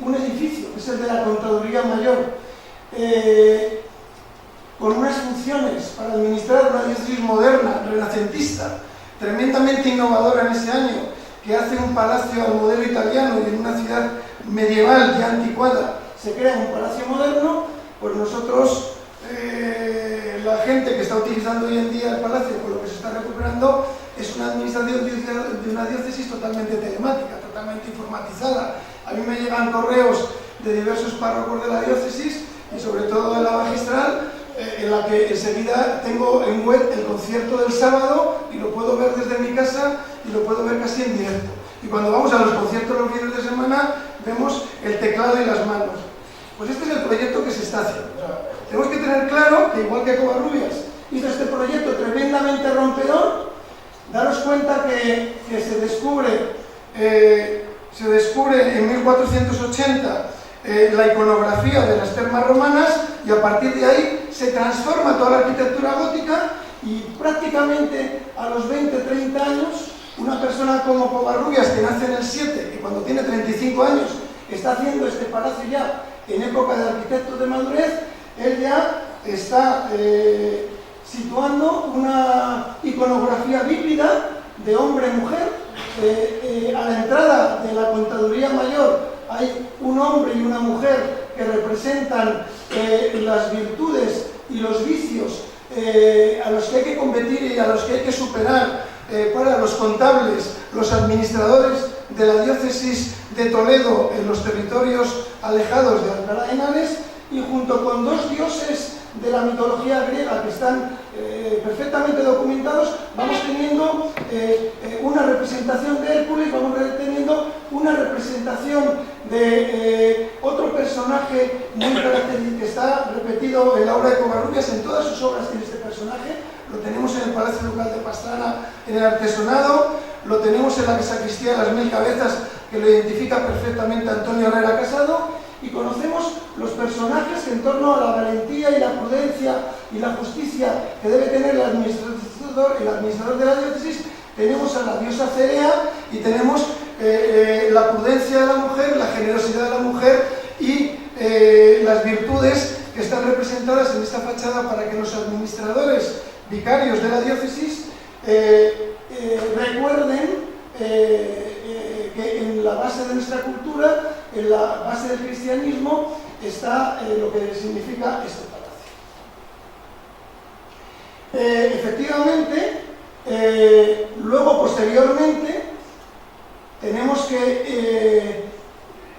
un edificio, que es el de la Contaduría Mayor, con unas funciones para administrar una diócesis moderna, renacentista, tremendamente innovadora en ese año, que hace un palacio al modelo italiano, y en una ciudad medieval ya anticuada se crea un palacio moderno. Pues nosotros la gente que está utilizando hoy en día el palacio, con lo que se está recuperando, es una administración de una diócesis totalmente telemática, totalmente informatizada. A mí me llegan correos de diversos párrocos de la diócesis y sobre todo de la magistral, en la que enseguida tengo en web el concierto del sábado y lo puedo ver desde mi casa y lo puedo ver casi en directo. Y cuando vamos a los conciertos los fines de semana, vemos el teclado y las manos. Pues este es el proyecto que se está haciendo. O sea, tenemos que tener claro que igual que Covarrubias hizo este proyecto tremendamente rompedor, daros cuenta que se descubre en 1480 la iconografía de las termas romanas y a partir de ahí se transforma toda la arquitectura gótica y prácticamente a los 20-30 años una persona como Covarrubias, que nace en el 7 y cuando tiene 35 años está haciendo este palacio ya en época de arquitectos de madurez, él ya está situando una iconografía bíblida de hombre y mujer. A la entrada de la contaduría mayor hay un hombre y una mujer que representan las virtudes y los vicios a los que hay que combatir y a los que hay que superar para los contables, los administradores de la diócesis de Toledo en los territorios alejados de Alcalá de Henares, y junto con dos dioses de la mitología griega que están perfectamente documentados, vamos teniendo una representación de Hércules, vamos teniendo una representación de otro personaje muy característico que está repetido en la obra de Covarrubias. En todas sus obras tiene este personaje, lo tenemos en el Palacio Ducal de Pastrana, en el artesonado, lo tenemos en la sacristía de las 1000 cabezas, que lo identifica perfectamente Antonio Herrera Casado, y conocemos los personajes que en torno a la valentía y la prudencia y la justicia que debe tener el administrador de la diócesis. Tenemos a la diosa Cerea y tenemos la prudencia de la mujer, la generosidad de la mujer y las virtudes que están representadas en esta fachada para que los administradores vicarios de la diócesis recuerden que en la base de nuestra cultura, en la base del cristianismo, está lo que significa este palacio. Efectivamente, luego, posteriormente, tenemos que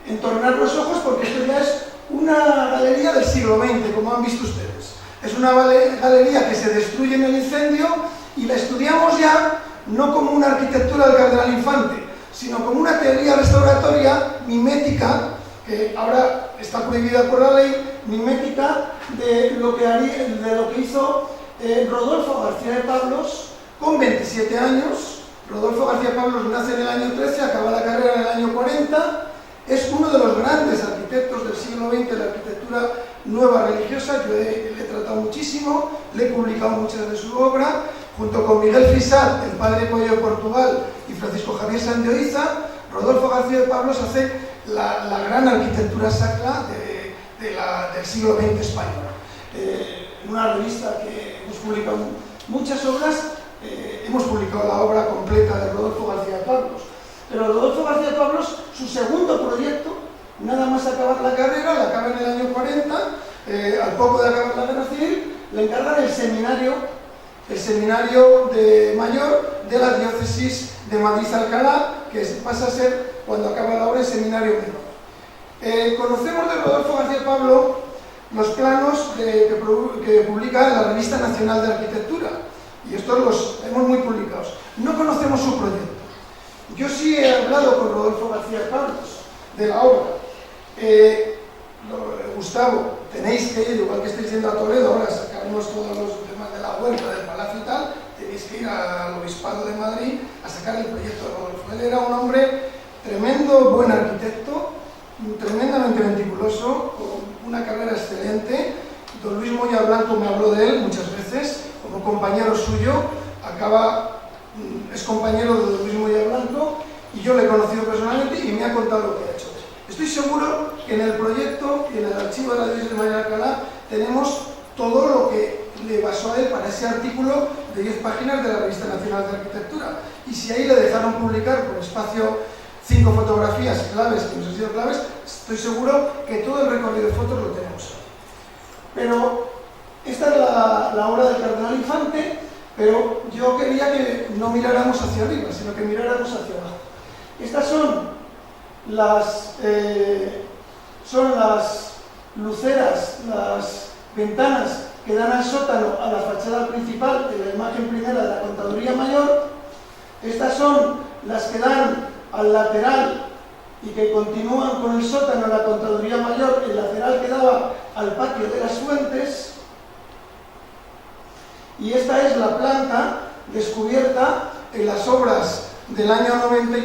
entornar los ojos porque esto ya es una galería del siglo XX, como han visto ustedes. Es una galería que se destruye en el incendio y la estudiamos ya no como una arquitectura del Cardenal Infante, sino como una teoría restauratoria mimética, que ahora está prohibida por la ley, mimética de lo que hizo Rodolfo García de Pablos con 27 años. Rodolfo García Pablos nace en el año 13, acaba la carrera en el año 40, es uno de los grandes arquitectos del siglo XX de la arquitectura nueva religiosa. Yo le he tratado muchísimo, le he publicado muchas de su obra, junto con Miguel Frisat, el padre Coello de Portugal, y Francisco Javier Sandioiza. Rodolfo García de Pablos hace la gran arquitectura sacra del siglo XX español. En una revista que hemos publicado muchas obras, hemos publicado la obra completa de Rodolfo García de Pablos. Pero Rodolfo García de Pablos, su segundo proyecto, nada más acabar la carrera, la acaba en el año 40, al poco de acabar la guerra civil, le encargan el seminario de mayor de la diócesis de Madrid-Alcalá, que pasa a ser, cuando acaba la obra, el seminario menor. Conocemos de Rodolfo García Pablo los planos que publica la Revista Nacional de Arquitectura, y estos los tenemos muy publicados. No conocemos su proyecto. Yo sí he hablado con Rodolfo García Pablos de la obra. Gustavo, tenéis que ir, igual que estáis yendo a Toledo, ahora sacaremos todos los temas de la huerta, del palacio y tal, tenéis que ir al Obispado de Madrid a sacar el proyecto de Rodolfo. Él era un hombre tremendo, buen arquitecto, tremendamente meticuloso, con una carrera excelente. Don Luis Moya Blanco me habló de él muchas veces, como compañero suyo, es compañero de Don Luis Moya Blanco, y yo le he conocido personalmente y me ha contado lo que ha hecho. Estoy seguro que en el proyecto y en el archivo de la diócesis de Madrid-Alcalá tenemos todo lo que le basó a él para ese artículo de 10 páginas de la Revista Nacional de Arquitectura. Y si ahí le dejaron publicar por espacio 5 fotografías claves, que nos han sido claves, estoy seguro que todo el recorrido de fotos lo tenemos. Pero Esta es la obra del cardenal Infante, pero yo quería que no miráramos hacia arriba, sino que miráramos hacia abajo. Estas son las luceras, las ventanas que dan al sótano, a la fachada principal de la imagen primera de la Contaduría Mayor. Estas son las que dan al lateral y que continúan con el sótano, la Contaduría Mayor, el lateral que daba al patio de las Fuentes. Y esta es la planta descubierta en las obras del año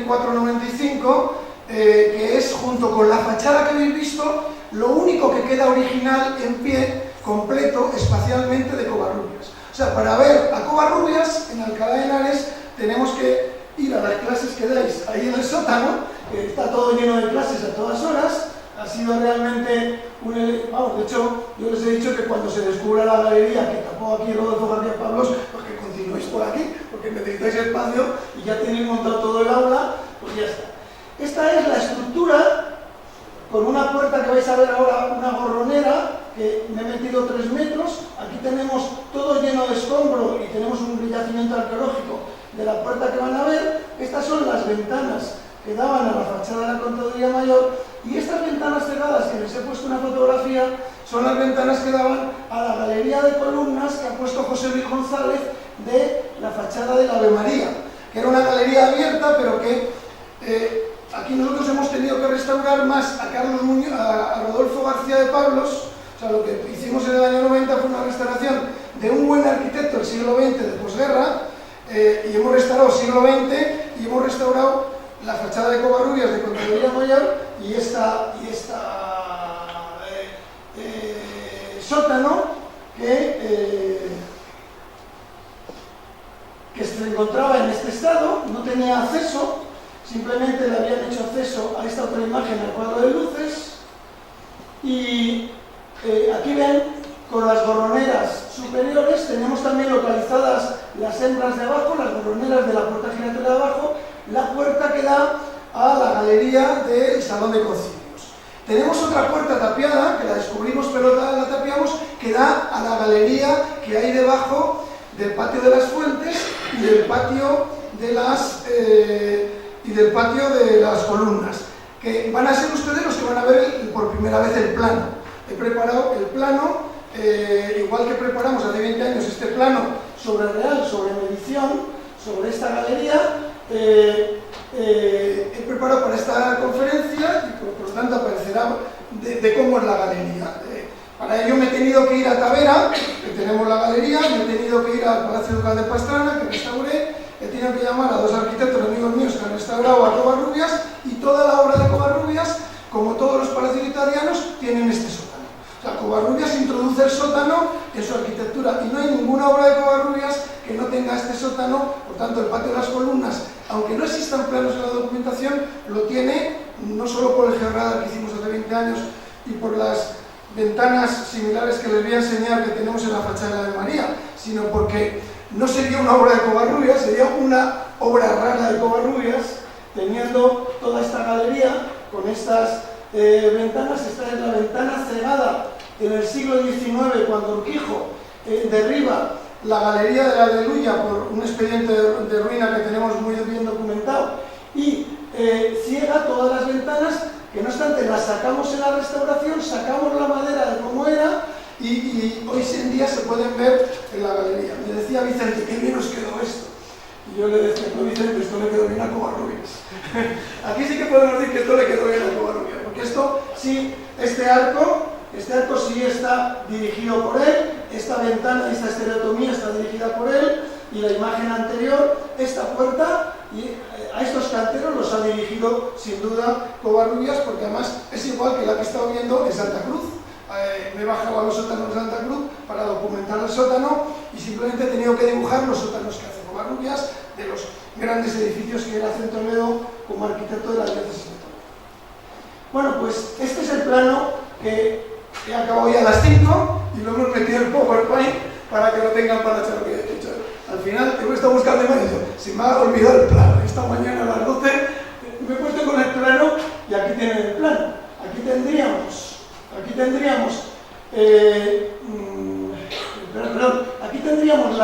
94-95, que es, junto con la fachada que habéis visto, lo único que queda original en pie, completo, espacialmente, de Covarrubias. O sea, para ver a Covarrubias en Alcalá de Henares tenemos que ir a las clases que dais ahí en el sótano, que está todo lleno de clases a todas horas. Ha sido realmente de hecho, yo les he dicho que cuando se descubra la galería que tapó aquí Rodolfo García Pablos, pues que continuéis por aquí, porque necesitáis espacio y ya tenéis montado todo el aula, pues ya está. Esta es la estructura, con una puerta que vais a ver ahora, una gorronera, que me he metido 3 metros. Aquí tenemos todo lleno de escombro y tenemos un yacimiento arqueológico de la puerta que van a ver. Estas son las ventanas que daban a la fachada de la Contaduría Mayor, y estas ventanas cerradas, que les he puesto una fotografía, son las ventanas que daban a la galería de columnas que ha puesto José Luis González de la fachada de la Ave María, que era una galería abierta, pero que aquí nosotros hemos tenido que restaurar más a Rodolfo García de Pablos. O sea, lo que hicimos en el año 90 fue una restauración de un buen arquitecto del siglo XX de posguerra, y hemos restaurado siglo XX y hemos restaurado la fachada de Covarrubias de Contaduría Mayor y esta sótano que se encontraba en este estado, no tenía acceso, simplemente le habían hecho acceso a esta otra imagen, al cuadro de luces. Y aquí ven, con las gorroneras superiores, tenemos también localizadas las hembras de abajo, las gorroneras de la puerta giratoria de abajo, la puerta que da a la galería del Salón de Concilios. Tenemos otra puerta tapiada, que la descubrimos pero la tapiamos, que da a la galería que hay debajo del patio de las Fuentes y del patio de las columnas, que van a ser ustedes los que van a ver por primera vez el plano. He preparado el plano, igual que preparamos hace 20 años este plano sobre real, sobre medición, sobre esta galería. He preparado para esta conferencia y por lo tanto aparecerá de cómo es la galería. Para ello me he tenido que ir a Tavera, que tenemos la galería, me he tenido que ir al Palacio Ducal de Pastrana, que restauré, he tenido que llamar a 2 arquitectos amigos míos que han restaurado a Covarrubias, y toda la obra de Covarrubias, como todos los palacios italianos, tienen este sótano. O sea, Covarrubias introduce el sótano en su arquitectura y no hay ninguna obra de Covarrubias que no tenga este sótano. Por tanto, el patio de las columnas, aunque no existan planos en la documentación, lo tiene, no solo por el georradar que hicimos hace 20 años y por las ventanas similares que les voy a enseñar que tenemos en la fachada de la Ave María, sino porque no sería una obra de Covarrubias, sería una obra rara de Covarrubias, teniendo toda esta galería con estas ventanas. Esta es la ventana cegada en el siglo XIX, cuando Urquijo derriba la galería de la Aleluya por un expediente de ruina que tenemos muy bien documentado, y ciega todas las ventanas, que no obstante las sacamos en la restauración, sacamos la madera de cómo era, y hoy en día se pueden ver en la galería. Me decía Vicente, qué bien os quedó esto. Y yo le decía, no, Vicente, esto le quedó bien a Covarrubias. Aquí sí que podemos decir que esto le quedó bien a Covarrubias, porque esto sí, este arco sí está dirigido por él, esta ventana, esta estereotomía está dirigida por él, y la imagen anterior, esta puerta, y a estos canteros los ha dirigido sin duda Covarrubias, porque además es igual que la que he estado viendo en Santa Cruz. Me he bajado a los sótanos de Santa Cruz para documentar el sótano y simplemente he tenido que dibujar los sótanos que hace Covarrubias de los grandes edificios que él hace en Toledo como arquitecto de la diócesis de Toledo. Bueno, pues este es el plano que he acabado ya a las 5 y lo hemos metido en PowerPoint para que lo tengan para echar lo que he hecho. Al final he estado buscando imágenes, se me ha olvidado el plano. Esta mañana a las 12 me he puesto con el plano y aquí tienen el plano. Aquí tendríamos tendríamos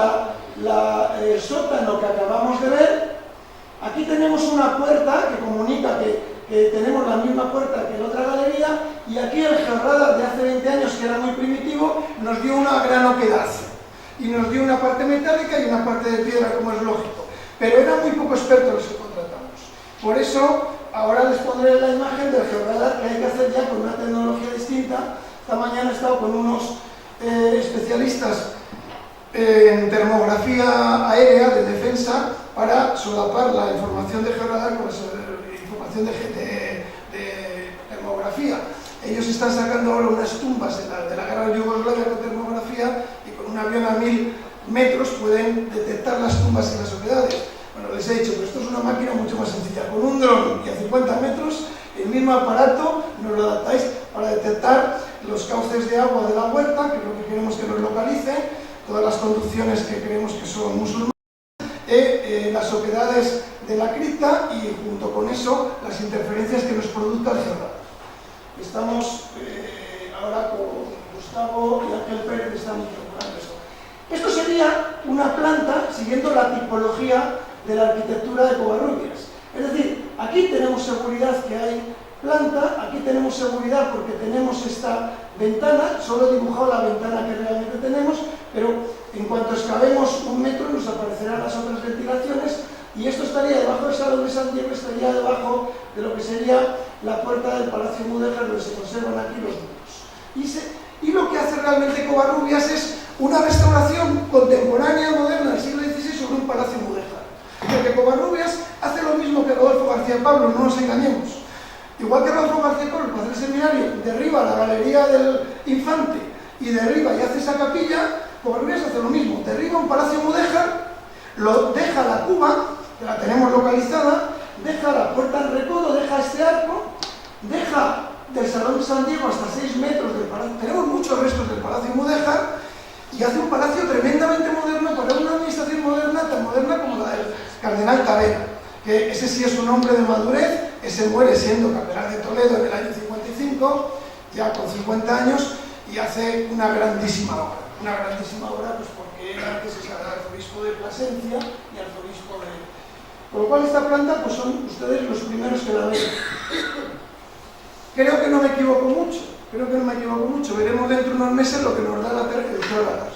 el sótano que acabamos de ver. Aquí tenemos una puerta que comunica que tenemos la misma puerta que en otra galería, y aquí el georradar de hace 20 años, que era muy primitivo, nos dio una gran oquedad y nos dio una parte metálica y una parte de piedra, como es lógico, pero eran muy poco expertos los que contratamos. Por eso ahora les pondré la imagen del georradar que hay que hacer ya con una tecnología distinta. Esta mañana he estado con unos especialistas en termografía aérea de defensa para solapar la información de georradar con la información de termografía. Ellos están sacando ahora unas tumbas de la guerra de Yugoslavia con termografía, y con un avión a 1000 metros pueden detectar las tumbas y las oquedades. Bueno, les he dicho, pero esto es una máquina mucho más sencilla. Con un dron y a 50 metros, el mismo aparato nos lo adaptáis para detectar los cauces de agua de la huerta, que es lo que queremos que nos localice, todas las conducciones que creemos que son musulmanas, las oquedades de la cripta, y junto con eso las interferencias que nos produzca el georradar. Estamos ahora con Gustavo y Ángel Pérez, que están incorporando esto. Esto sería una planta siguiendo la tipología de la arquitectura de Covarrubias. Es decir, aquí tenemos seguridad que hay planta, aquí tenemos seguridad porque tenemos esta ventana, solo he dibujado la ventana que realmente tenemos, pero en cuanto excavemos 1 metro nos aparecerán las otras ventilaciones, y esto estaría debajo del Salón de San Diego, estaría debajo de lo que sería la puerta del Palacio Mudéjar, donde se conservan aquí los muros. Y lo que hace realmente Covarrubias es una restauración contemporánea, moderna, del siglo XVI, sobre un Palacio Mudéjar. Porque Covarrubias hace lo mismo que Rodolfo García Pablo, no nos engañemos. Igual que Rodolfo García Pablo, para hacer el seminario, derriba la Galería del Infante y derriba y hace esa capilla, Covarrubias hace lo mismo. Derriba un Palacio Mudéjar, lo deja la cuba, que la tenemos localizada, deja la puerta en recodo, deja este arco, deja del Salón de San Diego hasta 6 metros del palacio. Tenemos muchos restos del Palacio Mudéjar, y hace un palacio tremendamente moderno para una administración moderna, tan moderna como la del Cardenal Tavera, que ese sí es un hombre de madurez. Ese muere siendo cardenal de Toledo en el año 55, ya con 50 años, y hace una grandísima obra, pues porque era antes el arzobispo de Plasencia y arzobispo de... Con lo cual esta planta, pues son ustedes los primeros que la ven. Creo que no me equivoco mucho, veremos dentro de unos meses lo que nos da la tercera georradar.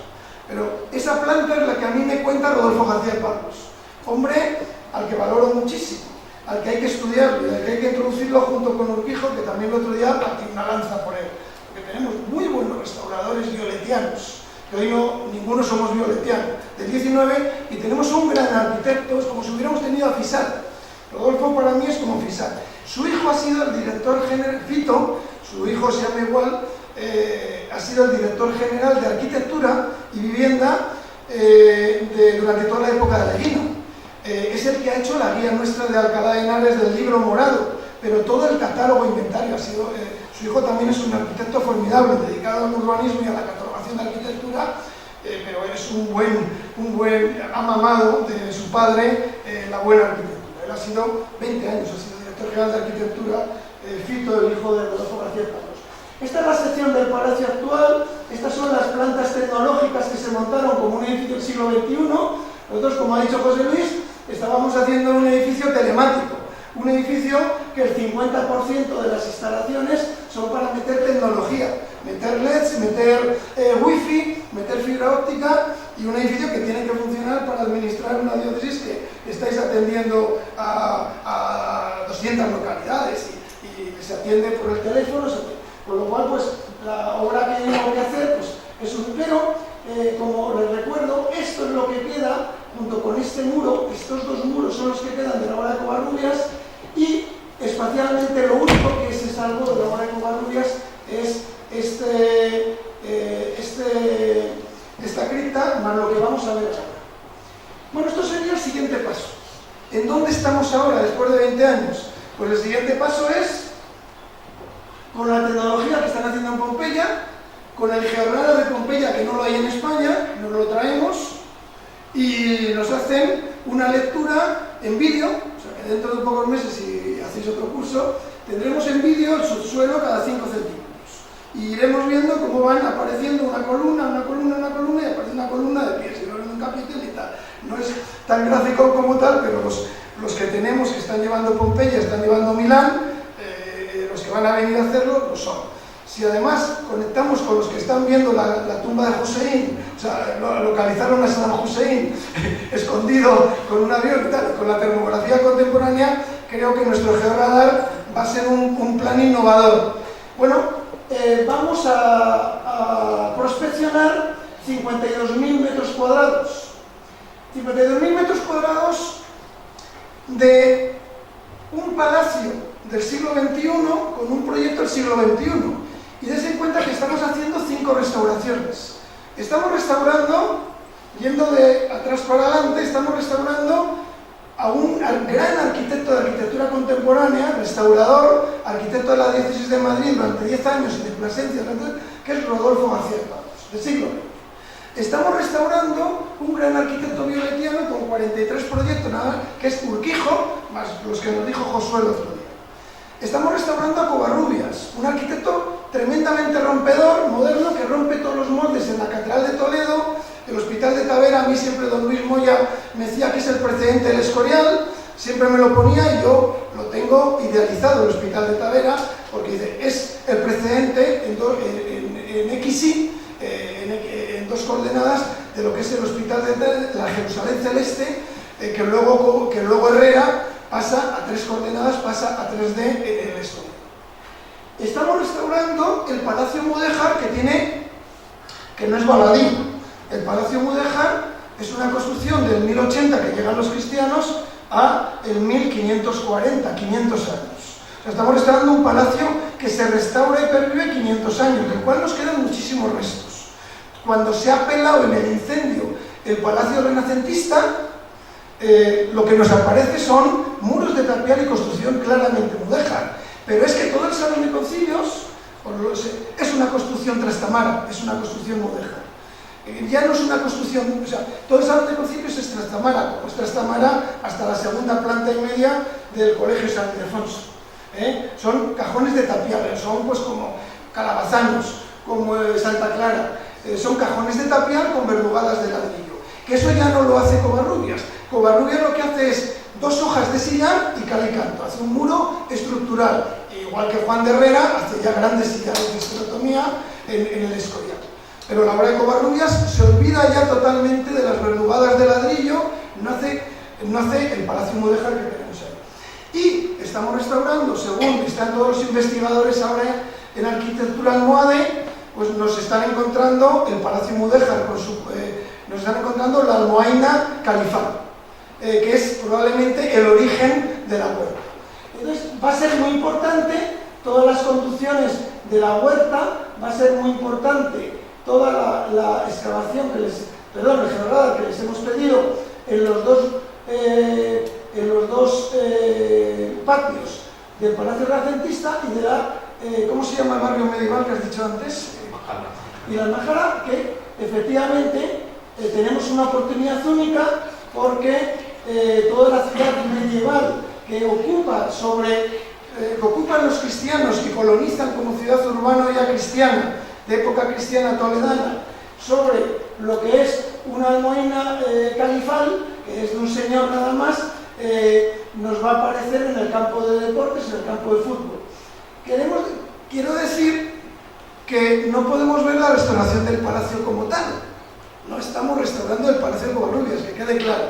Pero esa planta es la que a mí me cuenta Rodolfo García Pablos, hombre al que valoro muchísimo, al que hay que estudiarlo y al que hay que introducirlo junto con Urquijo, que también el otro día partí una lanza por él, porque tenemos muy buenos restauradores violetianos, que hoy ninguno somos violetianos, del 19, y tenemos un gran arquitecto, es como si hubiéramos tenido a Fisar. Rodolfo para mí es como Fisar. Su hijo ha sido el director general, Fito, su hijo se llama igual, ha sido el director general de arquitectura y vivienda durante toda la época de Leguina. Es el que ha hecho la guía nuestra de Alcalá de Henares del libro morado, pero todo el catálogo inventario ha sido... su hijo también es un arquitecto formidable, dedicado al urbanismo y a la catalogación de arquitectura, pero es un buen amamado de su padre, la buena arquitectura. Él ha sido 20 años, ha sido director general de arquitectura, Fito, el hijo de Rodolfo García Pablos. Esta es la sección del palacio actual. Estas son las plantas tecnológicas que se montaron como un edificio del siglo XXI. Nosotros, como ha dicho José Luis, estábamos haciendo un edificio telemático, un edificio que el 50% de las instalaciones son para meter tecnología, meter LEDs, meter wifi, meter fibra óptica, y un edificio que tiene que funcionar para administrar una diócesis que estáis atendiendo a 200 localidades y se atiende por el teléfono, con lo cual pues la obra que tengo que hacer pues, es un... Pero, como les recuerdo, esto es lo que queda junto con este muro. Estos dos muros son los que quedan de la obra de Covarrubias, y espacialmente lo único que se salvó de la obra de Covarrubias es esta cripta, más lo que vamos a ver ahora. Bueno, esto sería el siguiente paso. ¿En dónde estamos ahora después de 20 años? Pues el siguiente paso es, con la tecnología que están haciendo en Pompeya, con el georradar de Pompeya, que no lo hay en España, nos lo traemos y nos hacen una lectura en vídeo. O sea que dentro de pocos meses, si hacéis otro curso, tendremos en vídeo el subsuelo cada 5 centímetros. Y iremos viendo cómo van apareciendo una columna, y aparece una columna de pies. capitel y tal. No es tan gráfico como tal, pero los que tenemos que están llevando Pompeya, están llevando Milán, los que van a venir a hacerlo, lo son. Si además conectamos con los que están viendo la tumba de Hussein, o sea, localizaron a Saddam Hussein escondido con un avión y tal, con la termografía contemporánea, creo que nuestro georradar va a ser un plan innovador. Bueno, vamos a prospeccionar 52.000 metros cuadrados. 52.000 metros cuadrados de un palacio del siglo XXI con un proyecto del siglo XXI. Y dense cuenta que estamos haciendo 5 restauraciones. Estamos restaurando, yendo de atrás para adelante, estamos restaurando a un gran arquitecto de arquitectura contemporánea, restaurador, arquitecto de la Diócesis de Madrid durante 10 años y de Plasencia, que es Rodolfo García Pablos, del siglo XX. Estamos restaurando un gran arquitecto violetiano con 43 proyectos, nada más, que es Urquijo, más los que nos dijo Josué el otro día. Estamos restaurando a Covarrubias, un arquitecto tremendamente rompedor, moderno, que rompe todos los moldes en la Catedral de Toledo, el Hospital de Tavera. A mí siempre don Luis Moya me decía que es el precedente del Escorial, siempre me lo ponía y yo lo tengo idealizado, el Hospital de Tavera, porque dice, es el precedente en XY, en 2 coordenadas de lo que es el Hospital de la Jerusalén Celeste, que luego Herrera pasa a 3 coordenadas, pasa a 3D en el Escorial. Estamos restaurando el Palacio Mudéjar, que no es baladí. El Palacio Mudéjar es una construcción del 1080 que llegan los cristianos a el 1540, 500 años. O sea, estamos restaurando un palacio que se restaura y pervive 500 años, del cual nos quedan muchísimos restos. Cuando se ha pelado en el incendio el Palacio Renacentista, lo que nos aparece son muros de tapial y construcción claramente mudéjar. Pero es que todo el salón de concilios es una construcción trastamara, es una construcción mudéjar. Ya no es una construcción, o sea, todo el salón de concilios es trastamara, como es trastamara hasta la 2ª planta y media del Colegio San Ildefonso. Son cajones de tapial, son pues como calabazanos, como Santa Clara, son cajones de tapial con verdugadas de ladrillo. Que eso ya no lo hace Covarrubias. Covarrubias lo que hace es 2 hojas de sillar y cal y canto, hace un muro estructural, igual que Juan de Herrera hace ya grandes sillares de esclerotomía en el Escorial. Pero la obra de Covarrubias se olvida ya totalmente de las verdugadas de ladrillo, no hace el Palacio Mudéjar que tenemos ahí. Y estamos restaurando, según están todos los investigadores ahora en arquitectura almohade, pues nos están encontrando el Palacio Mudéjar nos están encontrando la almohaina califal, que es probablemente el origen de la huerta. Entonces va a ser muy importante todas las construcciones de la huerta, va a ser muy importante toda la excavación el georradar que les hemos pedido en los dos patios del Palacio Renacentista y de la, ¿cómo se llama el barrio medieval que has dicho antes? Y la Almajara, que efectivamente tenemos una oportunidad única porque toda la ciudad medieval que ocupan los cristianos, que colonizan como ciudad urbana ya cristiana, de época cristiana toledana, sobre lo que es una almohaina califal, que es de un señor nada más, nos va a aparecer en el campo de deportes, en el campo de fútbol. Quiero decir que no podemos ver la restauración del palacio como tal. No estamos restaurando el Palacio de Covarrubias, que quede claro.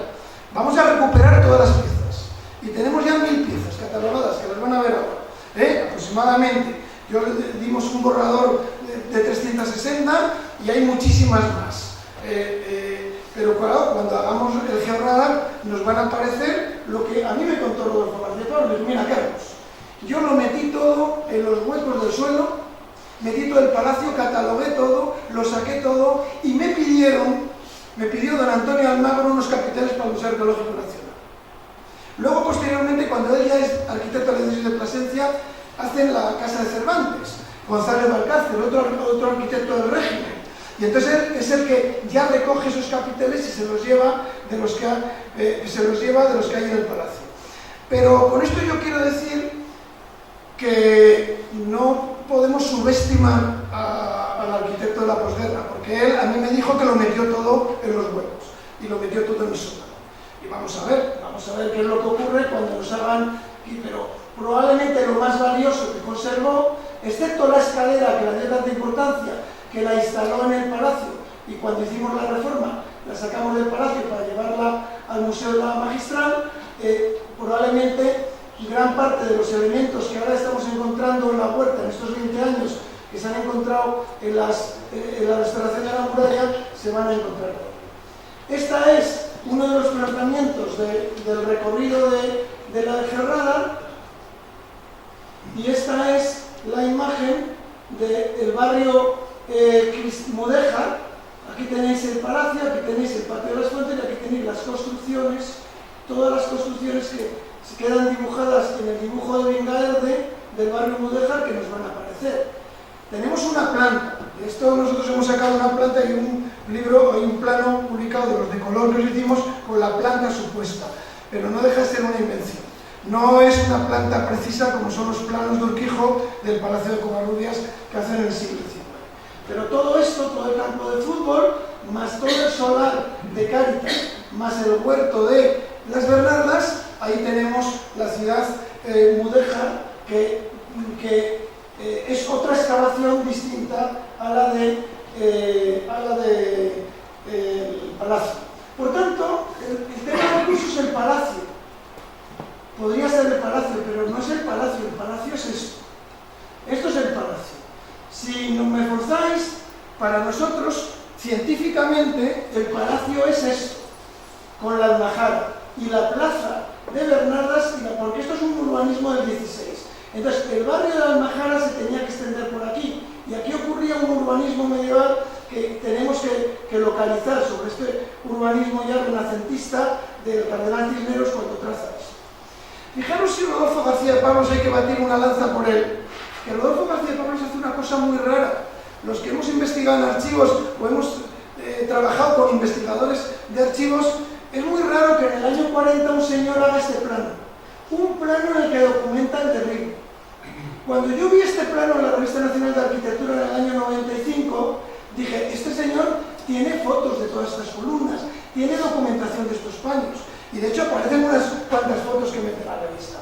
Vamos a recuperar todas las piezas. Y tenemos ya 1000 piezas catalogadas, que las van a ver ahora. Aproximadamente. Yo dimos un borrador de 360 y hay muchísimas más. Pero claro, cuando hagamos el georradar nos van a aparecer lo que a mí me contó Rodolfo García Pablos. Mira, Carlos, yo lo metí todo en los huecos del suelo, metí todo el palacio, catalogué todo, lo saqué todo y me pidió don Antonio Almagro unos capiteles para el Museo Arqueológico Nacional. Luego, posteriormente, cuando él ya es arquitecto de la Diócesis de Plasencia, hacen la Casa de Cervantes, González Balcácer, otro arquitecto del régimen. Y entonces él es el que ya recoge esos capiteles y se los lleva de los que hay en el palacio. Pero con esto yo quiero decir que no podemos subestimar al arquitecto de la posguerra, porque él a mí me dijo que lo metió todo en los huecos. y lo metió todo en el sótano. Y vamos a ver qué es lo que ocurre cuando nos hagan, pero probablemente lo más valioso que conservó, excepto la escalera que le dio tanta importancia, que la instaló en el palacio, y cuando hicimos la reforma la sacamos del palacio para llevarla al Museo de la Magistral, probablemente gran parte de los elementos que ahora estamos encontrando en la puerta en estos 20 años que se han encontrado en la restauración de la muralla se van a encontrar. Esta es uno de los planteamientos del recorrido de la Gerrada, y esta es la imagen del barrio Mudéjar. Aquí tenéis el palacio, aquí tenéis el patio de las fuentes y aquí tenéis las construcciones, todas las construcciones que se quedan dibujadas en el dibujo de Vingaerde del barrio Mudéjar que nos van a aparecer. Tenemos una planta, de esto nosotros hemos sacado una planta y un libro, hay un plano publicado de los de color que os hicimos con la planta supuesta, pero no deja de ser una invención. No es una planta precisa como son los planos de Urquijo del Palacio de Covarrubias que hacen en el siglo XIX. Pero todo esto, todo el campo de fútbol, más todo el solar de Cáritas, más el huerto de las Bernardas, ahí tenemos la ciudad Mudéjar, que es otra excavación distinta a la de palacio. Por tanto, el tema del curso es el palacio. Podría ser el palacio, pero no es el palacio es esto. Esto es el palacio. Si no me forzáis, para nosotros, científicamente, el palacio es esto, con la Almajara y la plaza de Bernardas, porque esto es un urbanismo del 16. Entonces, el barrio de la Almajara se tenía que extender por aquí, y aquí ocurría un urbanismo medieval que tenemos que localizar sobre este urbanismo ya renacentista del cardenal Cisneros cuando traza esto. Fijaros si Rodolfo García Pablos hay que batir una lanza por él, que Rodolfo García Pablos hace una cosa muy rara. Los que hemos investigado en archivos o hemos trabajado con investigadores de archivos, es muy raro que en el año 40 un señor haga este plano. Un plano en el que documenta el derribo. Cuando yo vi este plano en la Revista Nacional de Arquitectura en el año 95, dije, este señor tiene fotos de todas estas columnas, tiene documentación de estos paños. Y de hecho aparecen unas cuantas fotos que mete la revista.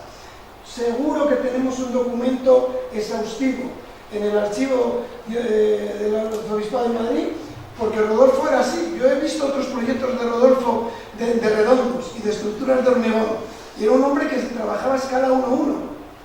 Seguro que tenemos un documento exhaustivo en el archivo del Arzobispado de Madrid, porque Rodolfo era así. Yo he visto otros proyectos de Rodolfo de redondos y de estructuras de hormigón, y era un hombre que trabajaba a escala 1:1,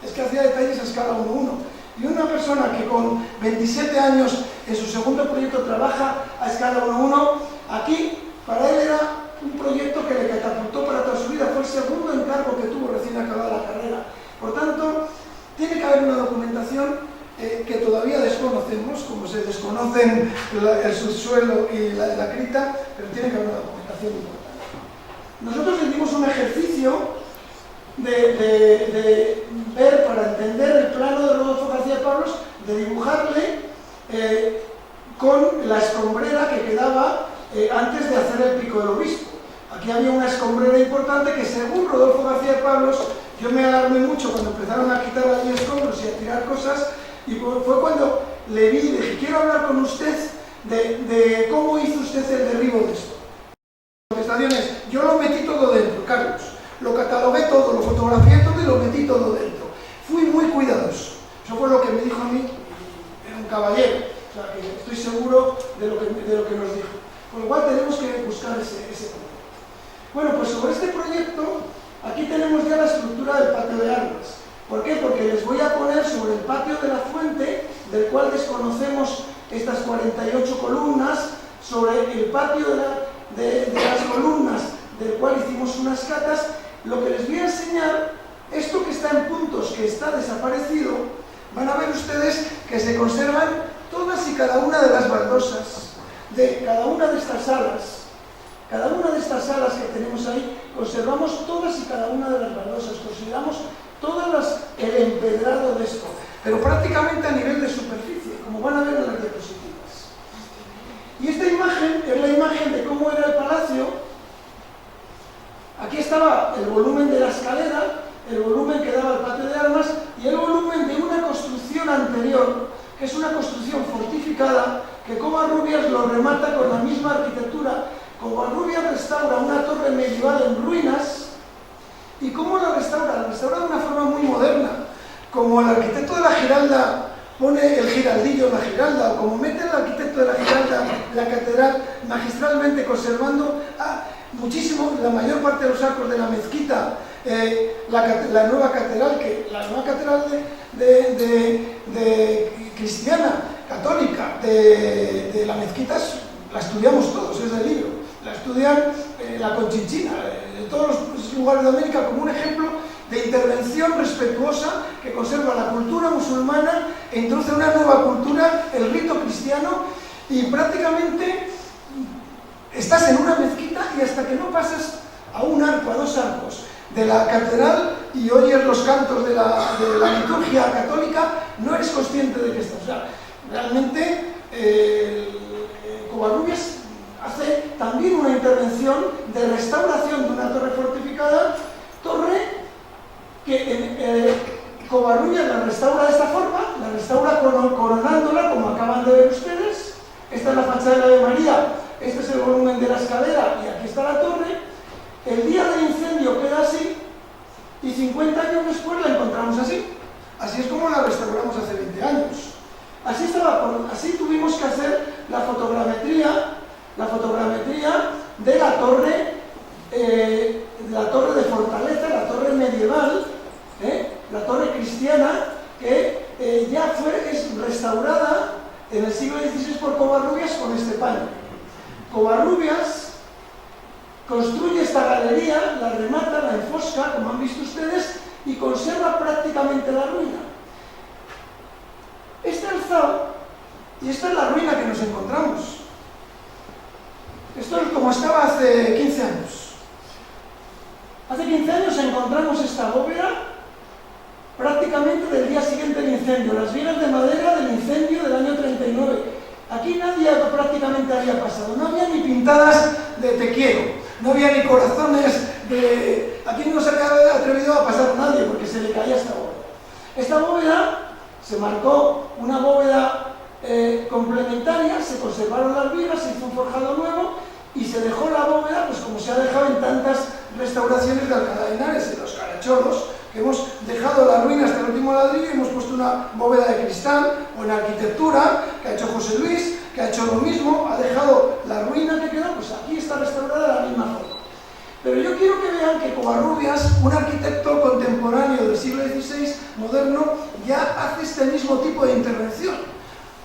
es que hacía detalles a escala 1:1. Y una persona que con 27 años en su segundo proyecto trabaja a escala 1:1, aquí para él era un proyecto que le catapultó para toda su vida, fue el segundo encargo que tuvo recién acabada la carrera. Por tanto, tiene que haber una documentación que todavía desconocemos, como se desconocen el subsuelo y la cripta, pero tiene que haber una documentación importante. Nosotros hicimos un ejercicio de ver, para entender el plano de Rodolfo García Pablos, de dibujarle con la escombrera que quedaba antes de hacer el pico del obispo. Aquí había una escombrera importante que, según Rodolfo García Pablos, yo me alarmé mucho cuando empezaron a quitar allí escombros y a tirar cosas, y fue cuando le vi y dije, quiero hablar con usted de cómo hizo usted el derribo de esto. Contestaciones, yo lo metí todo dentro, Carlos. Lo catalogué todo, lo fotografié todo y lo metí todo dentro. Fui muy cuidadoso. Eso fue lo que me dijo a mí, era un caballero. O sea, que estoy seguro de lo que nos dijo. Con lo cual tenemos que buscar ese proyecto. Bueno, pues sobre este proyecto, aquí tenemos ya la estructura del patio de armas. ¿Por qué? Porque les voy a poner sobre el patio de la fuente, del cual desconocemos estas 48 columnas, sobre el patio de las columnas, del cual hicimos unas catas. Lo que les voy a enseñar, esto que está en puntos, que está desaparecido, van a ver ustedes que se conservan todas y cada una de las baldosas de cada una de estas salas. Cada una de estas salas que tenemos ahí, conservamos todas y cada una de las baldosas, consideramos el empedrado de esto, pero prácticamente a nivel de superficie, como van a ver en las diapositivas. Y esta imagen es la imagen de cómo era el palacio. Aquí estaba el volumen de la escalera, el volumen que daba al patio de armas y el volumen de una construcción anterior, que es una construcción fortificada, que Covarrubias lo remata con la misma arquitectura, Covarrubias restaura una torre medieval en ruinas. ¿Y cómo la restaura? La restaura de una forma muy moderna. Como el arquitecto de la Giralda pone el giraldillo en la Giralda, o como mete el arquitecto de la Giralda la catedral magistralmente conservando muchísimo, la mayor parte de los arcos de la mezquita, la nueva catedral de cristiana, católica, de la mezquita, la estudiamos todos, es del libro, la estudian la Conchinchina, de todos los lugares de América como un ejemplo de intervención respetuosa que conserva la cultura musulmana e introduce una nueva cultura, el rito cristiano, y prácticamente estás en una mezquita y hasta que no pasas a un arco, a dos arcos de la catedral y oyes los cantos de la liturgia católica, no eres consciente de que estás. O sea, realmente Covarrubias hace también una intervención de restauración de una torre fortificada, torre que Covarrubias la restaura de esta forma, la restaura coronándola, como acaban de ver ustedes. Esta es la fachada de la Ave María, este es el volumen de la escalera y aquí está la torre. El día del incendio queda así y 50 años después la encontramos así. Así es como la restauramos hace 20 años. Así tuvimos que hacer la fotogrametría de la torre de fortaleza, la torre medieval, la torre cristiana, que es restaurada en el siglo XVI por Covarrubias con este paño. Covarrubias construye esta galería, la remata, la enfosca, como han visto ustedes, y conserva prácticamente la ruina. Este alzado, y esta es la ruina que nos encontramos. Esto es como estaba hace 15 años. Hace 15 años encontramos esta bóveda prácticamente del día siguiente del incendio, las vigas de madera del incendio del año 39. Aquí nadie prácticamente había pasado, no había ni pintadas de te quiero, no había ni corazones de... Aquí no se había atrevido a pasar nadie porque se le caía esta bóveda. Esta bóveda se marcó una bóveda complementaria, se conservaron las vigas, se hizo un forjado nuevo y se dejó la bóveda, pues como se ha dejado en tantas restauraciones de Alcalá de Henares, en los Carachorros, que hemos dejado la ruina hasta el último ladrillo y hemos puesto una bóveda de cristal, o en arquitectura, que ha hecho José Luis, que ha hecho lo mismo, ha dejado la ruina que queda, pues aquí está restaurada de la misma forma. Pero yo quiero que vean que Covarrubias, un arquitecto contemporáneo del siglo XVI, moderno, ya hace este mismo tipo de intervención.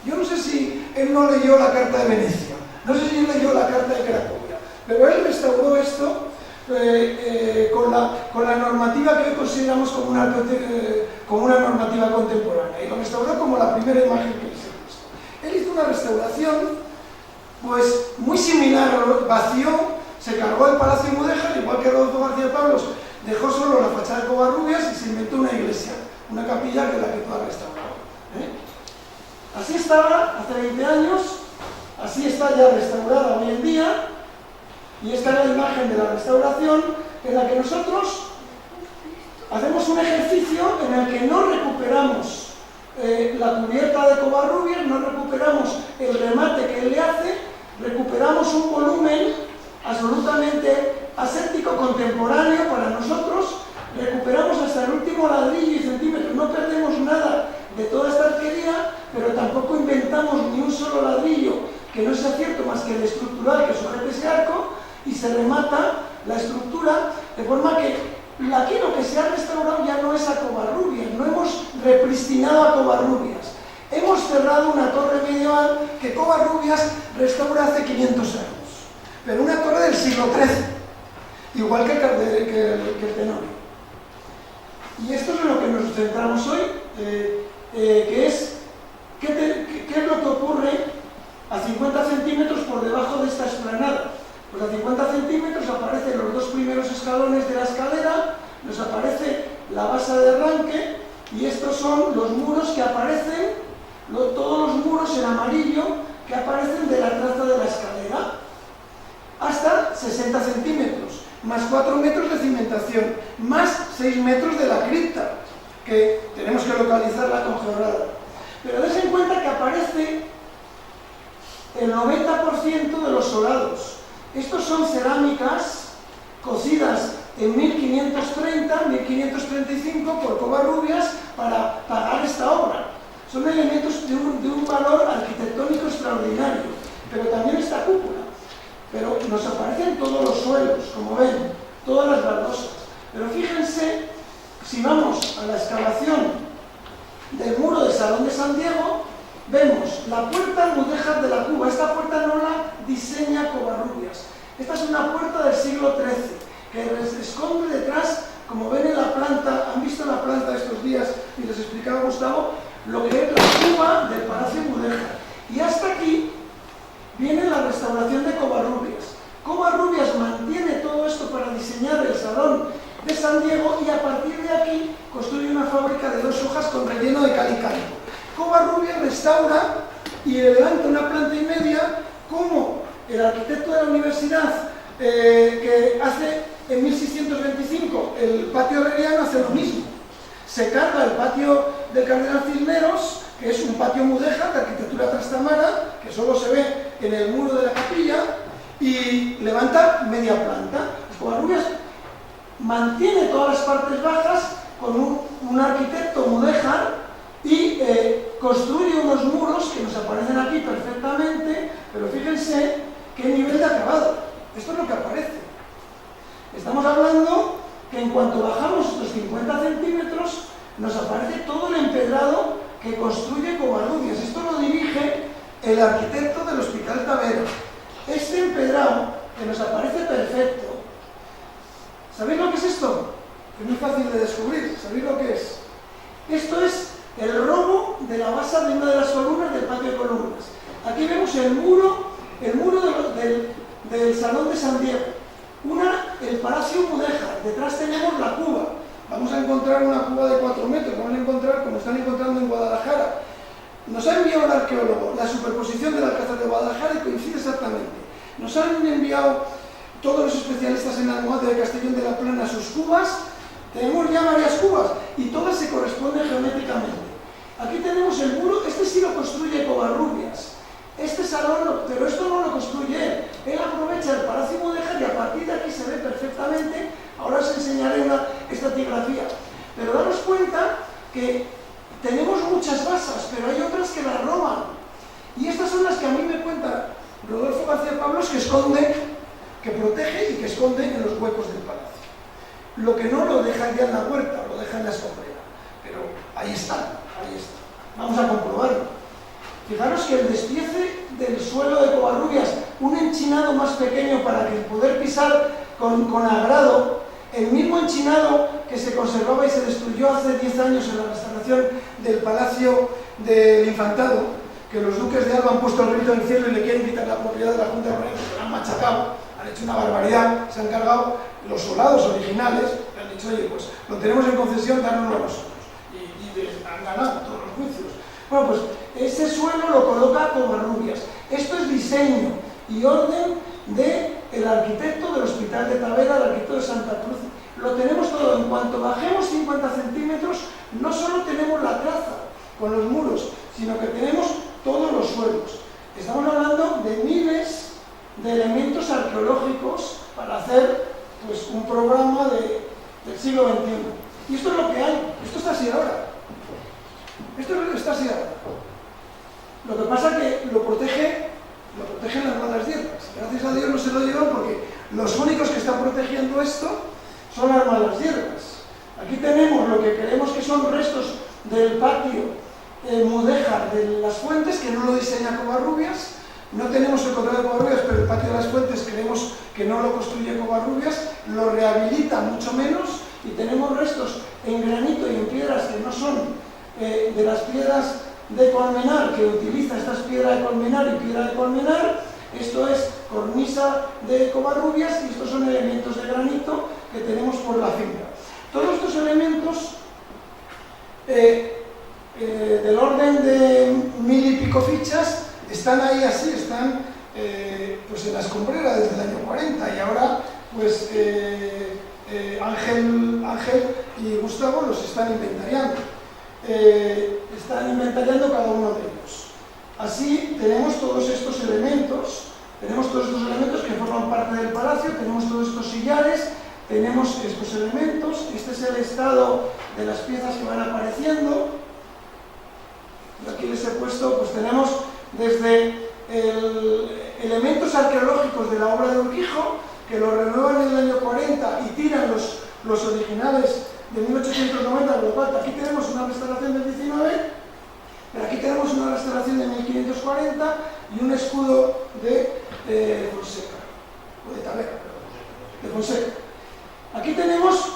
Yo no sé si él no leyó la Carta de Venecia, no sé si él leyó la Carta de Cracovia, pero él restauró esto con la normativa que hoy consideramos como una normativa contemporánea, y lo restauró como la primera imagen que les he puesto. Él hizo una restauración pues muy similar, vació, se cargó el Palacio de Mudéjar, igual que Rodolfo García Pablos dejó solo la fachada de Covarrubias y se inventó una iglesia, una capilla que es la que tú has restaurado. Así estaba hace 20 años, así está ya restaurada hoy en día, y esta es la imagen de la restauración en la que nosotros hacemos un ejercicio en el que no recuperamos la cubierta de Covarrubias, no recuperamos el remate que él le hace, recuperamos un volumen absolutamente aséptico, contemporáneo para nosotros, recuperamos hasta el último ladrillo y centímetro, no perdemos nada de toda esta arquería, pero tampoco inventamos ni un solo ladrillo que no sea cierto más que el estructural que sujete ese arco, y se remata la estructura de forma que aquí lo que se ha restaurado ya no es a Covarrubias, no hemos repristinado a Covarrubias, hemos cerrado una torre medieval que Covarrubias restaura hace 500 años, pero una torre del siglo XIII, igual que el Tenorio. Y esto es en lo que nos centramos hoy, que es ¿qué es lo que ocurre a 50 centímetros por debajo de esta explanada? Pues a 50 centímetros aparecen los dos primeros escalones de la escalera, nos aparece la base de arranque, y estos son los muros que aparecen, todos los muros en amarillo que aparecen de la traza de la escalera, hasta 60 centímetros, más 4 metros de cimentación, más 6 metros de la cripta, que tenemos que localizarla con geograda. Pero des en cuenta que aparece el 90% de los solados, Estos son cerámicas cocidas en 1530, 1535 por Covarrubias para pagar esta obra. Son elementos de un valor arquitectónico extraordinario, pero también esta cúpula. Pero nos aparecen todos los suelos, como ven, todas las baldosas. Pero fíjense, si vamos a la excavación del muro del Salón de San Diego, vemos la puerta mudéjar de la cuba. Esta puerta no la diseña Covarrubias. Esta es una puerta del siglo XIII, que esconde detrás, como ven en la planta, han visto la planta estos días, y les explicaba Gustavo, lo que es la cuba del Palacio Mudéjar. Y hasta aquí viene la restauración de Covarrubias. Covarrubias mantiene todo esto para diseñar el Salón de San Diego y a partir de aquí construye una fábrica de 2 hojas con relleno de cal y calco. Covarrubias restaura y levanta una planta y media como el arquitecto de la universidad que hace en 1625 el patio herreriano hace lo mismo. Se carga el patio del Cardenal Cisneros, que es un patio mudéjar de arquitectura trastamara, que solo se ve en el muro de la capilla, y levanta media planta. Covarrubias mantiene todas las partes bajas con un arquitecto mudéjar y construye unos muros que nos aparecen aquí perfectamente, pero fíjense qué nivel de acabado. Esto es lo que aparece. Estamos hablando que en cuanto bajamos estos 50 centímetros nos aparece todo el empedrado que construye Covarrubias. Esto lo dirige el arquitecto del Hospital Tavera. Este empedrado que nos aparece perfecto. ¿Sabéis lo que es esto? Es muy fácil de descubrir. ¿Sabéis lo que es? Esto es el robo de la base de una de las columnas del patio de columnas. Aquí vemos el muro del Salón de San Diego. El Palacio Mudéjar. Detrás tenemos la cuba. Vamos a encontrar una cuba de 4 metros. Vamos a encontrar, como están encontrando en Guadalajara. Nos ha enviado el arqueólogo la superposición del Alcázar de Guadalajara y coincide exactamente. Nos han enviado todos los especialistas en Almohade de Castellón de la Plana sus cubas. Tenemos ya varias cubas y todas se corresponden geométricamente. Aquí tenemos el muro. Este sí lo construye Covarrubias. Este salón, pero esto no lo construye él. Él aprovecha el Palacio Mudéjar y a partir de aquí se ve perfectamente. Ahora os enseñaré una estratigrafía. Pero daros cuenta que tenemos muchas basas, pero hay otras que las roban. Y estas son las que a mí me cuenta Rodolfo García Pablos, que esconde, que protege y que esconde en los huecos del palacio. Lo que no lo deja ya en la huerta, lo deja en la escombrera. Pero ahí está, ahí está. Vamos a comprobarlo. Fijaros que el despiece del suelo de Covarrubias, un enchinado más pequeño para que poder pisar con agrado, el mismo enchinado que se conservaba y se destruyó hace 10 años en la restauración del Palacio del Infantado, que los duques de Alba han puesto el grito en el cielo y le quieren quitar la propiedad de la Junta de Reales, lo han machacado, han hecho una barbaridad, se han cargado los soldados originales, le han dicho, oye, pues lo tenemos en concesión, dárnoslo a nosotros. Y han ganado todos los juicios. Bueno, pues ese suelo lo coloca Covarrubias. Esto es diseño y orden del arquitecto del Hospital de Tavera, el arquitecto de Santa Cruz. Lo tenemos todo. En cuanto bajemos 50 centímetros, no solo tenemos la traza con los muros, sino que tenemos todos los suelos. Estamos hablando de miles de elementos arqueológicos para hacer pues, un programa del siglo XXI. Y esto es lo que hay. Esto está así ahora. Esto está así ahora. Lo que pasa es que lo protegen las malas hierbas. Gracias a Dios no se lo llevan porque los únicos que están protegiendo esto son las malas hierbas. Aquí tenemos lo que creemos que son restos del patio mudéjar de las Fuentes, que no lo diseña Covarrubias. No tenemos el contrato de Covarrubias, pero el patio de las Fuentes creemos que no lo construye Covarrubias, lo rehabilita mucho menos y tenemos restos en granito y en piedras que no son de las piedras de Colmenar, que utiliza estas piedras de Colmenar y piedra de Colmenar. Esto es cornisa de Covarrubias y estos son elementos de granito que tenemos por la finca. Todos estos elementos del orden de 1000 y pico fichas están ahí así, están pues en la escombrera desde el año 40 y ahora pues Ángel y Gustavo los están inventariando. Están inventariando cada uno de ellos. Así tenemos todos estos elementos Tenemos todos estos elementos que forman parte del palacio, tenemos todos estos sillares, tenemos estos elementos, este es el estado de las piezas que van apareciendo. Y aquí les he puesto, pues tenemos desde elementos arqueológicos de la obra de Urquijo, que lo renuevan en el año 40 y tiran los originales de 1890, por lo cual aquí tenemos una restauración del 19, pero aquí tenemos una restauración de 1540 y un escudo de Fonseca, o de Tavera, perdón, de Fonseca. Aquí tenemos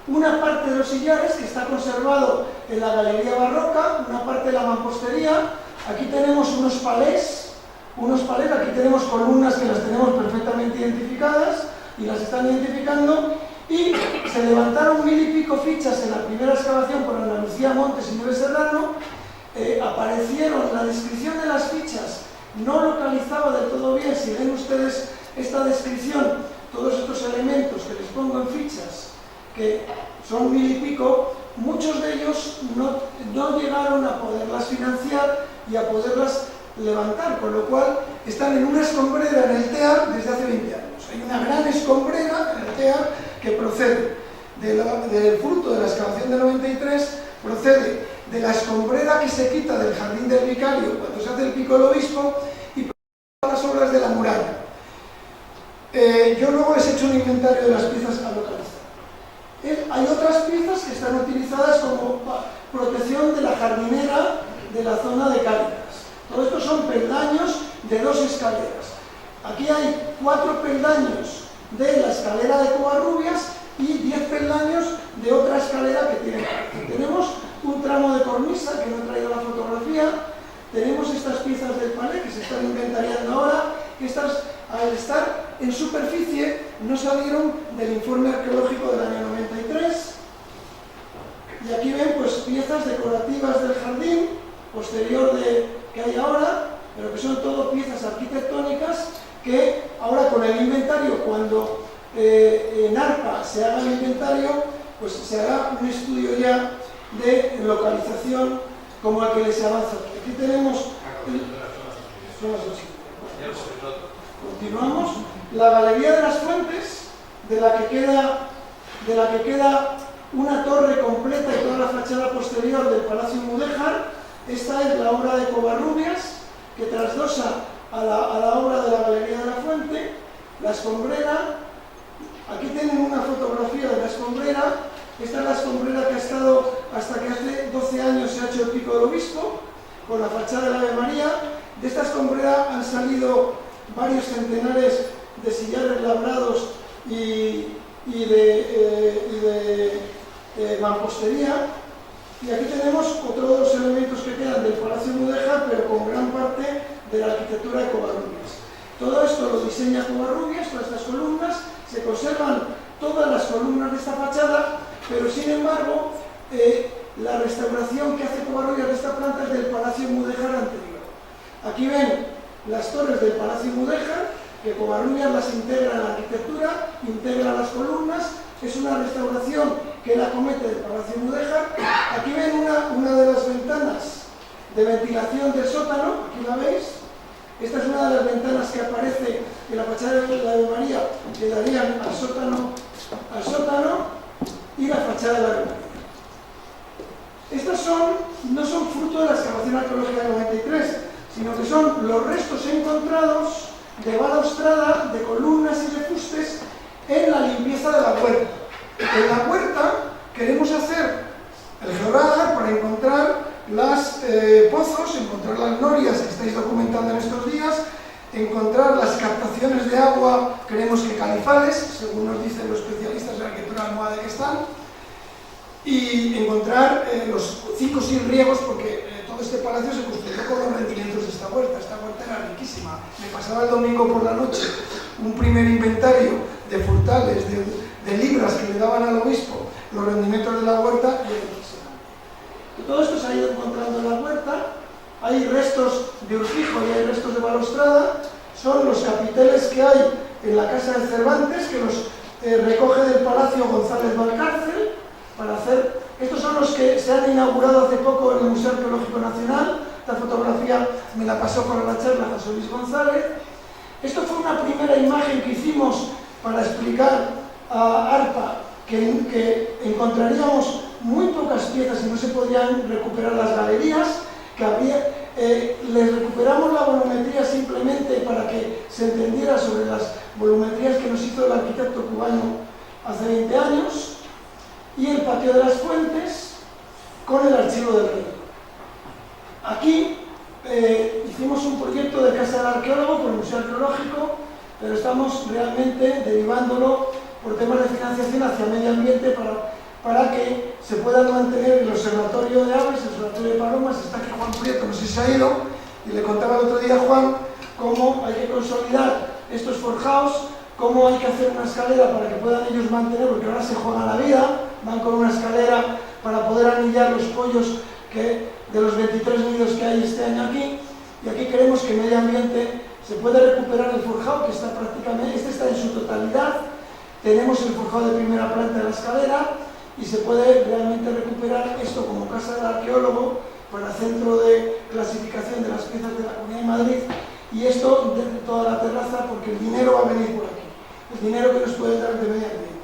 una parte de los sillares que está conservado en la galería barroca, una parte de la mampostería. Aquí tenemos unos palés, aquí tenemos columnas que las tenemos perfectamente identificadas y las están identificando, y se levantaron 1000 y pico fichas en la primera excavación por Ana Lucía Montes y Nieves Serrano. Aparecieron, la descripción de las fichas no localizaba del todo bien. Si ven ustedes esta descripción, todos estos elementos que les pongo en fichas, que son 1000 y pico, muchos de ellos no llegaron a poderlas financiar y a poderlas levantar, con lo cual están en una escombrera en el TEAR desde hace 20 años. Hay una gran escombrera en el TEAR que procede del fruto de la excavación del 93, procede de la escombrera que se quita del jardín del vicario cuando se hace el pico del obispo y procede de las obras de la muralla. Yo luego les he hecho un inventario de las piezas a localizar. Hay otras piezas que están utilizadas como protección de la jardinera de la zona de Cáritas. Todo esto son peldaños de 2 escaleras. Aquí hay 4 peldaños de la escalera de Covarrubias y 10 peldaños de otra escalera que tiene. Tenemos un tramo de cornisa, que no he traído la fotografía. Tenemos estas piezas del palé que se están inventariando ahora, que estas, al estar en superficie, no salieron del informe arqueológico del año 93. Y aquí ven pues piezas decorativas del jardín posterior que hay ahora, pero que son todo piezas arquitectónicas que ahora con el inventario, cuando en ARPA se haga el inventario, pues se hará un estudio ya de localización como el que les avanza. Aquí tenemos... Son las 8. Continuamos. La Galería de las Fuentes, de la que queda una torre completa y toda la fachada posterior del Palacio Mudéjar. Esta es la obra de Covarrubias, que trasdosa a la obra de la Galería de la Fuente. La escombrera, aquí tienen una fotografía de la escombrera. Esta es la escombrera que ha estado hasta que hace 12 años se ha hecho el pico del obispo, con la fachada de la Ave María. De esta escombrera han salido varios centenares de sillares labrados y de mampostería. Y aquí tenemos otros 2 elementos que quedan del Palacio Mudéjar, pero con gran parte de la arquitectura de Covarrubias. Todo esto lo diseña Covarrubias, todas estas columnas, se conservan todas las columnas de esta fachada, pero sin embargo, la restauración que hace Covarrubias de esta planta es del Palacio Mudéjar anterior. Aquí ven las torres del Palacio Mudéjar, que Covarrubias las integra en la arquitectura, integra las columnas. Es una restauración que él acomete del Palacio Mudéjar. Aquí ven una de las ventanas de ventilación del sótano, aquí la veis. Esta es una de las ventanas que aparece en la fachada de la Ave María, que darían al sótano y la fachada de la Ave María. Estas no son fruto de la excavación arqueológica del 93, sino que son los restos encontrados de balaustrada, de columnas y de fustes en la limpieza de la huerta. En la huerta queremos hacer el georradar para encontrar los pozos, encontrar las norias que estáis documentando en estos días, encontrar las captaciones de agua, creemos que califales, según nos dicen los especialistas de arquitectura almohade que están, y encontrar los cicos y riegos, porque todo este palacio se construyó con los rendimientos de esta huerta. Esta huerta era riquísima. Me pasaba el domingo por la noche un primer inventario de frutales, de libras que le daban al obispo, los rendimientos de la huerta, y era impresionante. Todo esto se ha ido encontrando en la huerta. Hay restos de Urquijo y hay restos de balaustrada. Son los capiteles que hay en la casa de Cervantes, que los recoge del Palacio González Valcárcel para hacer. Estos son los que se han inaugurado hace poco en el Museo Arqueológico Nacional. Esta fotografía me la pasó para la charla José Luis González. Esto fue una primera imagen que hicimos para explicar a ARPA que encontraríamos muy pocas piezas y no se podían recuperar las galerías, que había, les recuperamos la volumetría simplemente para que se entendiera sobre las volumetrías que nos hizo el arquitecto cubano hace 20 años, y el patio de las fuentes con el archivo del rey. Aquí hicimos un proyecto de Casa del Arqueólogo por el Museo Arqueológico, pero estamos realmente derivándolo por temas de financiación hacia medio ambiente para que se puedan mantener el observatorio de aves, el observatorio de palomas. Está aquí Juan Prieto, no sé si se ha ido, y le contaba el otro día a Juan cómo hay que consolidar estos forjados, cómo hay que hacer una escalera para que puedan ellos mantener, porque ahora se juegan la vida, van con una escalera para poder anillar los pollos de los 23 nidos que hay este año aquí, y aquí queremos que medio ambiente se pueda recuperar el forjado, que está prácticamente, este está en su totalidad. Tenemos el forjado de primera planta de la escalera y se puede realmente recuperar esto como Casa del Arqueólogo para centro de clasificación de las piezas de la Comunidad de Madrid, y esto de toda la terraza, porque el dinero va a venir por aquí, el dinero que nos pueden dar de medio ambiente.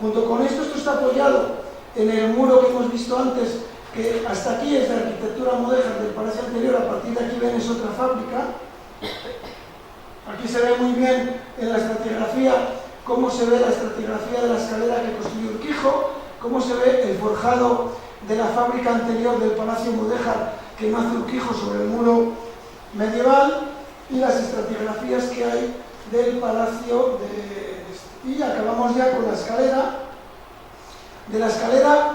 Junto con esto está apoyado en el muro que hemos visto antes, que hasta aquí es de arquitectura mudéjar del palacio anterior, a partir de aquí ven es otra fábrica. Aquí se ve muy bien en la estratigrafía cómo se ve la estratigrafía de la escalera que construyó Urquijo, cómo se ve el forjado de la fábrica anterior del palacio mudéjar que no hace Urquijo sobre el muro medieval, y las estratigrafías que hay del palacio y acabamos ya con la escalera. De la escalera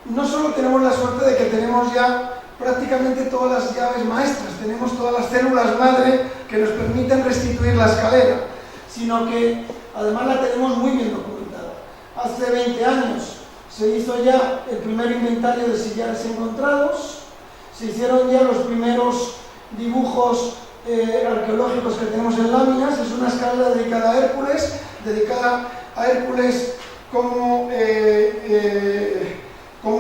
no solo tenemos la suerte de que tenemos ya prácticamente todas las llaves maestras, tenemos todas las células madre que nos permiten restituir la escalera, sino que además la tenemos muy bien documentada. Hace 20 años se hizo ya el primer inventario de sillares encontrados, se hicieron ya los primeros dibujos arqueológicos que tenemos en láminas. Es una escalera dedicada a Hércules como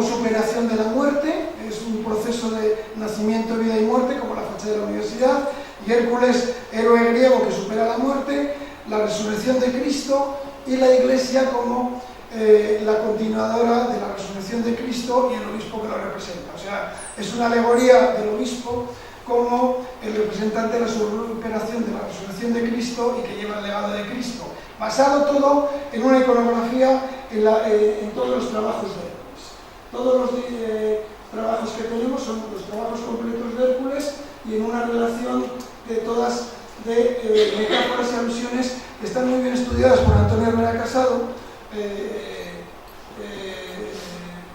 superación de la muerte. Es un proceso de nacimiento, vida y muerte, como la fachada de la universidad, y Hércules, héroe griego que supera la muerte, la resurrección de Cristo, y la Iglesia como la continuadora de la resurrección de Cristo y el obispo que lo representa. O sea, es una alegoría del obispo como el representante de la superación de la resurrección de Cristo y que lleva el legado de Cristo, basado todo en una iconografía en todos los trabajos de Hércules. Todos los trabajos que tenemos son los trabajos completos de Hércules, y en una relación de todas de metáforas y alusiones que están muy bien estudiadas por Antonio Herrera Casado,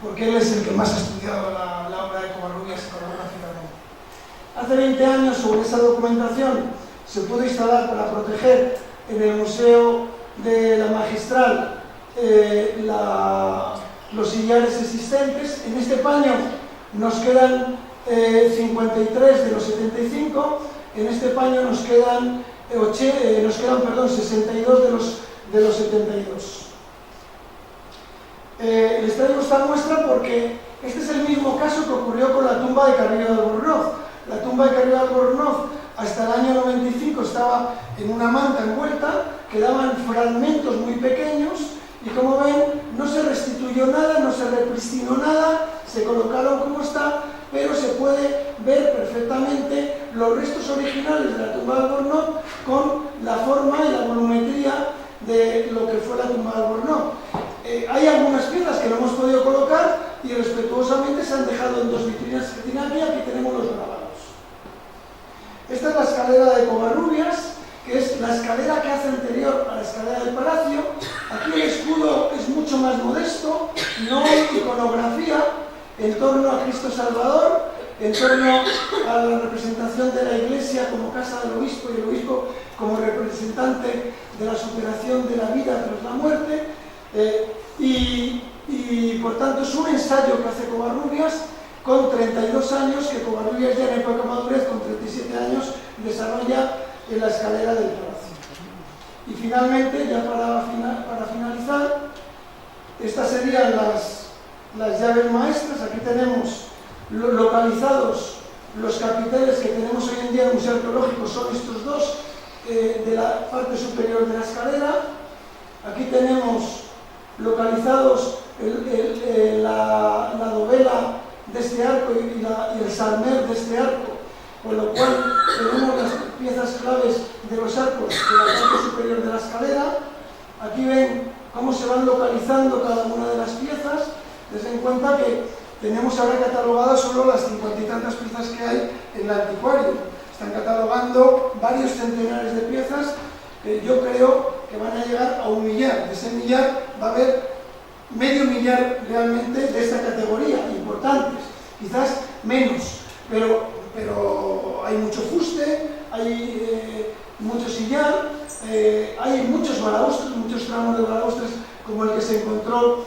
porque él es el que más ha estudiado la obra de Covarrubias iconográficamente. Hace 20 años, sobre esa documentación, se pudo instalar para proteger en el Museo de la Magistral los sillares existentes. En este paño nos quedan 53 de los 75, en este paño nos quedan 62 de los 72. Les traigo esta muestra porque este es el mismo caso que ocurrió con la tumba de Carrillo de Albornoz. La tumba de Carrillo de Albornoz hasta el año 95 estaba en una manta envuelta, quedaban fragmentos muy pequeños, y como ven, no se restituyó nada, no se repristinó nada, se colocaron como está, pero se puede ver perfectamente los restos originales de la tumba de Albornoz con la forma y la volumetría de lo que fue la tumba de Albornoz. Hay algunas piezas que no hemos podido colocar y respetuosamente se han dejado en dos vitrinas que tienen aquí. Aquí tenemos los grabados. Esta es la escalera de Covarrubias, que es la escalera que hace anterior a la escalera del palacio. Aquí el escudo es mucho más modesto, no hay iconografía en torno a Cristo Salvador, en torno a la representación de la Iglesia como casa del obispo y el obispo como representante de la superación de la vida tras la muerte, y por tanto es un ensayo que hace Covarrubias con 32 años, que Covarrubias ya en época de madurez, con 37 años, desarrolla en la escalera del palacio. Y finalmente, ya para finalizar, estas serían las llaves maestras. Aquí tenemos localizados los capiteles que tenemos hoy en día en el Museo Arqueológico, son estos dos. de la parte superior de la escalera. Aquí tenemos localizados la dovela de este arco y el salmer de este arco, con lo cual tenemos las piezas claves de los arcos de la parte superior de la escalera. Aquí ven cómo se van localizando cada una de las piezas. Ten en cuenta que tenemos ahora catalogadas solo las 50 y tantas piezas que hay en el anticuario. Están catalogando varios centenares de piezas que yo creo que van a llegar a 1 millar. De ese millar va a haber medio millar realmente de esta categoría, importantes, quizás menos, pero hay mucho fuste, hay mucho sillar, hay muchos balaustres, muchos tramos de balaustres como el que se encontró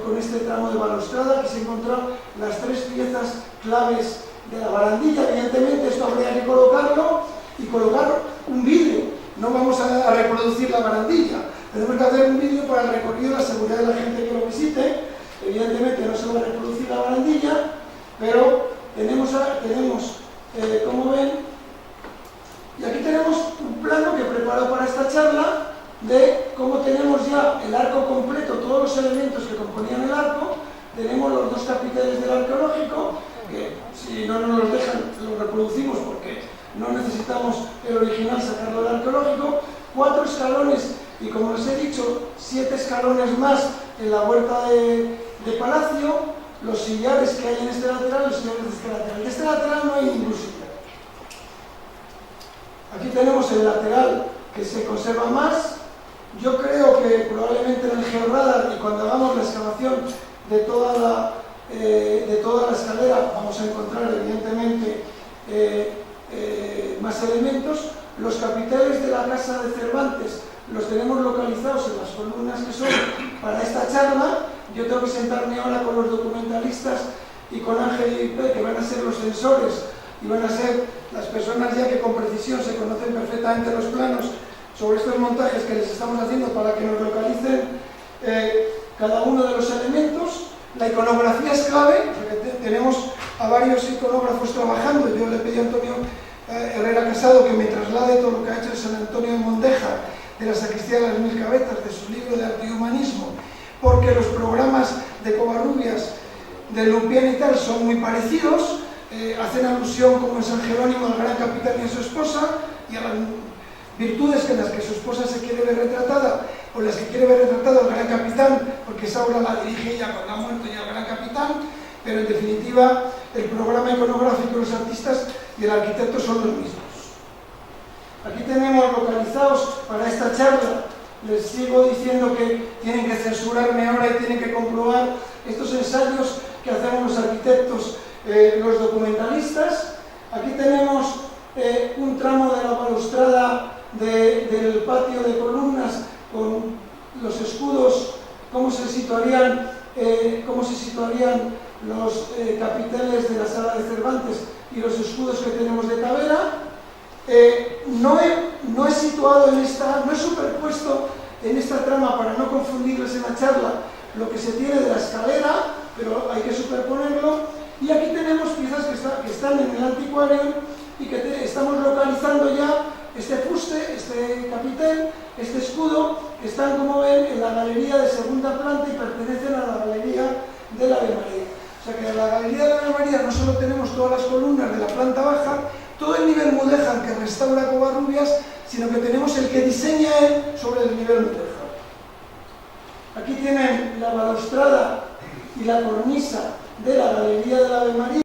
con este tramo de balaustrada. Aquí se encontraron las 3 piezas claves de la barandilla. Evidentemente esto habría que colocarlo y colocar un vídeo. No vamos a reproducir la barandilla, tenemos que hacer un vídeo para el recorrido, la seguridad de la gente que lo visite. Evidentemente no se va a reproducir la barandilla, pero tenemos como ven, y aquí tenemos un plano que he preparado para esta charla de cómo tenemos ya el arco completo, todos los elementos que componían el arco. Tenemos los 2 capiteles del arqueológico, que si no nos los dejan, los reproducimos porque no necesitamos el original sacarlo del arqueológico, 4 escalones y, como les he dicho, 7 escalones más en la huerta de palacio, los sillares que hay en este lateral, los sillares de este lateral. De este lateral no hay ningún sillar. Aquí tenemos el lateral que se conserva más. Yo creo que probablemente en el georradar, y cuando hagamos la excavación de toda la escalera, vamos a encontrar evidentemente más elementos. Los capiteles de la casa de Cervantes los tenemos localizados en las columnas que son para esta charla. Yo tengo que sentarme ahora con los documentalistas y con Ángel y P, que van a ser los sensores y van a ser las personas ya que con precisión se conocen perfectamente los planos sobre estos montajes que les estamos haciendo para que nos localicen cada uno de los elementos. La iconografía es clave, porque tenemos a varios iconógrafos trabajando. Yo le pedí a Antonio Herrera Casado que me traslade todo lo que ha hecho el San Antonio de Mondeja, de la Sacristía de las 1000 Cabezas, de su libro de Arte y Humanismo, porque los programas de Covarrubias, de Lumpián y tal son muy parecidos, hacen alusión, como en San Jerónimo, al gran capitán y a su esposa, y a las virtudes en las que su esposa se quiere ver retratada, o las que quiere ver retratado al gran capitán, porque esa obra la dirige ella cuando ha muerto ya el gran capitán. Pero en definitiva el programa iconográfico, los artistas y el arquitecto son los mismos. Aquí tenemos localizados para esta charla, les sigo diciendo que tienen que censurarme ahora y tienen que comprobar estos ensayos que hacemos los arquitectos, los documentalistas. Aquí tenemos un tramo de la balaustrada del patio de columnas con los escudos, cómo se situarían los capiteles de la sala de Cervantes y los escudos que tenemos de Tavera. No he situado no he superpuesto en esta trama, para no confundirles en la charla, lo que se tiene de la escalera, pero hay que superponerlo. Y aquí tenemos piezas que están en el anticuario y que estamos localizando ya este fuste, este capitel, este escudo, que están, como ven, en la galería de segunda planta y pertenecen a la galería de la Ave María. O sea que en la galería de la Ave María no solo tenemos todas las columnas de la planta baja, todo el nivel mudéjar que restaura Covarrubias, sino que tenemos el que diseña él sobre el nivel mudéjar. Aquí tienen la balaustrada y la cornisa de la galería de la Ave María,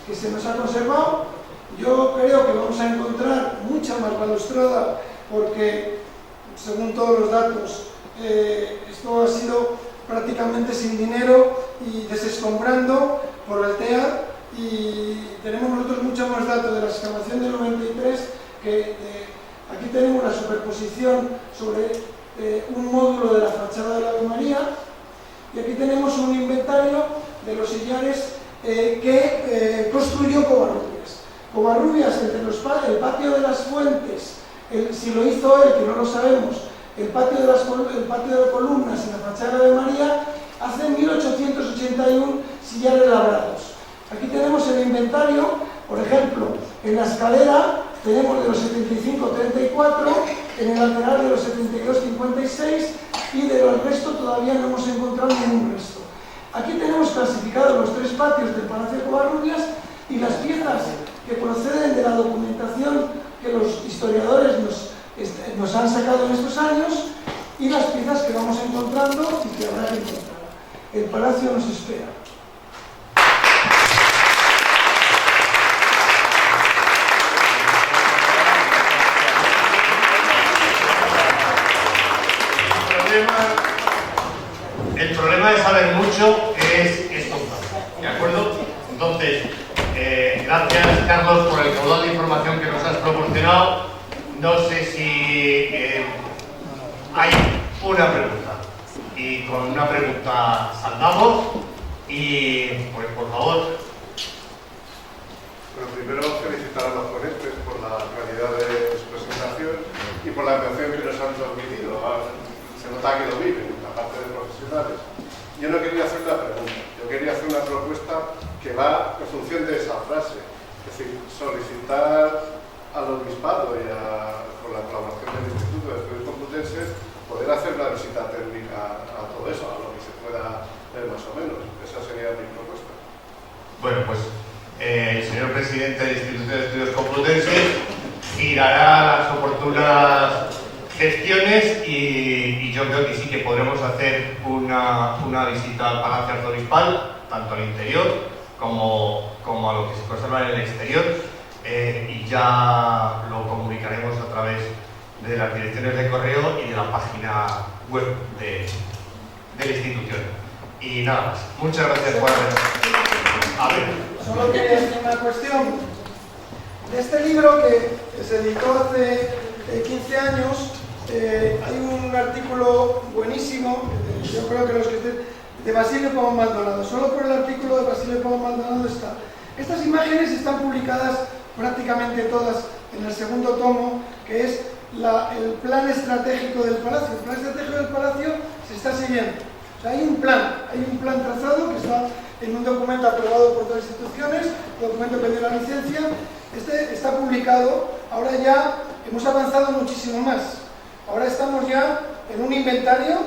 que se nos ha conservado. Yo creo que vamos a encontrar mucha más balaustrada, porque según todos los datos esto ha sido prácticamente sin dinero y desescombrando por el TEAR. Y tenemos nosotros mucho más datos de la excavación del 93, aquí tenemos la superposición sobre un módulo de la fachada de la Ave María, y aquí tenemos un inventario de los sillares que construyó Covarrubias. Covarrubias, entre el patio de las fuentes, si lo hizo él, que no lo sabemos, el patio de columnas y la fachada de María, hace 1881 sillares labrados. Aquí tenemos el inventario, por ejemplo, en la escalera tenemos de los 75, 34, en el lateral de los 72, 56, y del resto todavía no hemos encontrado ningún resto. Aquí tenemos clasificados los 3 patios del Palacio de Covarrubias y las piezas que proceden de la documentación que los historiadores nos han sacado en estos años y las piezas que vamos encontrando y que habrá que encontrar. El palacio nos espera. El problema de saber mucho es contar, ¿de acuerdo? Entonces, gracias Carlos por el caudal de información que nos has proporcionado. No sé si hay una pregunta. Y con una pregunta saldamos. Y pues por favor. Bueno, primero felicitar a los ponentes por la calidad de su presentación y por la atención que nos han transmitido. Se nota que lo viven, aparte de profesionales. Yo no quería hacer una pregunta, yo quería hacer una propuesta que va en función de esa frase. Es decir, solicitar al obispado y con la colaboración del Instituto de Estudios Complutenses poder hacer una visita técnica a todo eso, a lo que se pueda ver más o menos. Esa sería mi propuesta. Bueno, pues el señor presidente del Instituto de Estudios Complutenses girará las oportunas gestiones y yo creo que sí que podremos hacer una visita al Palacio Arzobispal, tanto al interior como a lo que se conserva en el exterior, y ya lo comunicaremos a través de las direcciones de correo y de la página web de la institución. Y nada más. Muchas gracias por haber... A ver. Solo quería decir una cuestión. De este libro que se editó hace 15 años, hay un artículo buenísimo, yo creo que los que estén, de Basilio Pavón Maldonado. Solo por el artículo de Basilio Pavón Maldonado está. Estas imágenes están publicadas prácticamente todas en el segundo tomo, que es el plan estratégico del Palacio. El plan estratégico del Palacio se está siguiendo. O sea, hay un plan trazado que está en un documento aprobado por todas las instituciones, documento que dio la licencia. Este está publicado. Ahora ya hemos avanzado muchísimo más. Ahora estamos ya en un inventario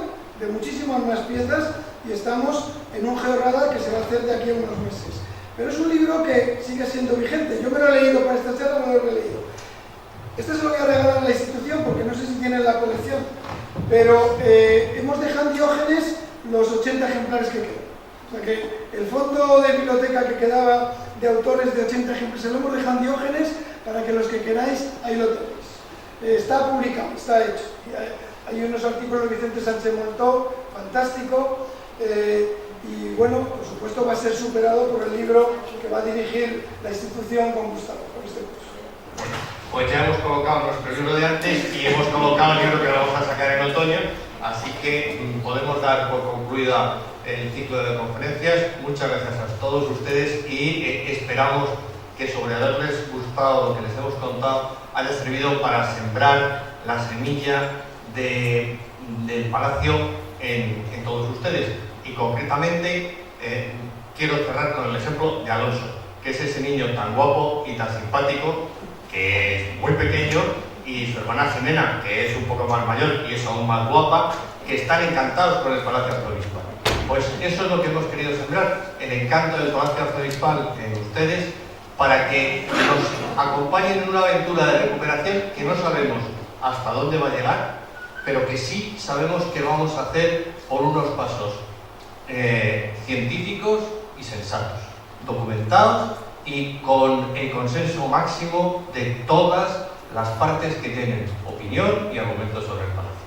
de muchísimas más piezas y estamos en un georradar que se va a hacer de aquí a unos meses. Pero es un libro que sigue siendo vigente. Yo me lo he leído para esta charla, no lo he leído. Este se lo voy a regalar a la institución porque no sé si tiene la colección, pero hemos dejado en Diógenes los 80 ejemplares que quedan. O sea que el fondo de biblioteca que quedaba de autores de 80 ejemplares se lo hemos dejado en Diógenes para que los que queráis, ahí lo tenéis. Está publicado, está hecho. Hay unos artículos de Vicente Sánchez Moltó, fantástico, y bueno, por supuesto va a ser superado por el libro que va a dirigir la institución con Gustavo, con este curso. Pues ya hemos colocado nuestro libro de antes y hemos colocado el libro que vamos a sacar en otoño, así que podemos dar por concluida el ciclo de conferencias. Muchas gracias a todos ustedes y esperamos que sobre haberles gustado lo que les hemos contado haya servido para sembrar la semilla del Palacio en todos ustedes. Y concretamente quiero cerrar con el ejemplo de Alonso, que es ese niño tan guapo y tan simpático, que es muy pequeño, y su hermana Jimena, que es un poco más mayor y es aún más guapa, que están encantados con el Palacio Arzobispal. Pues eso es lo que hemos querido sembrar, el encanto del Palacio Arzobispal en ustedes, para que nos acompañen en una aventura de recuperación que no sabemos hasta dónde va a llegar, pero que sí sabemos que vamos a hacer por unos pasos científicos y sensatos, documentados y con el consenso máximo de todas las partes que tienen opinión y argumentos sobre el Palacio.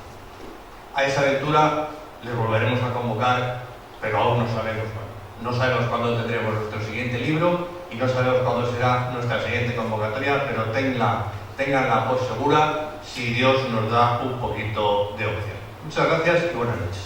A esa aventura les volveremos a convocar, pero aún no sabemos cuándo. No sabemos cuándo tendremos nuestro siguiente libro y no sabemos cuándo será nuestra siguiente convocatoria, pero ténganla por segura si Dios nos da un poquito de opción. Muchas gracias y buenas noches.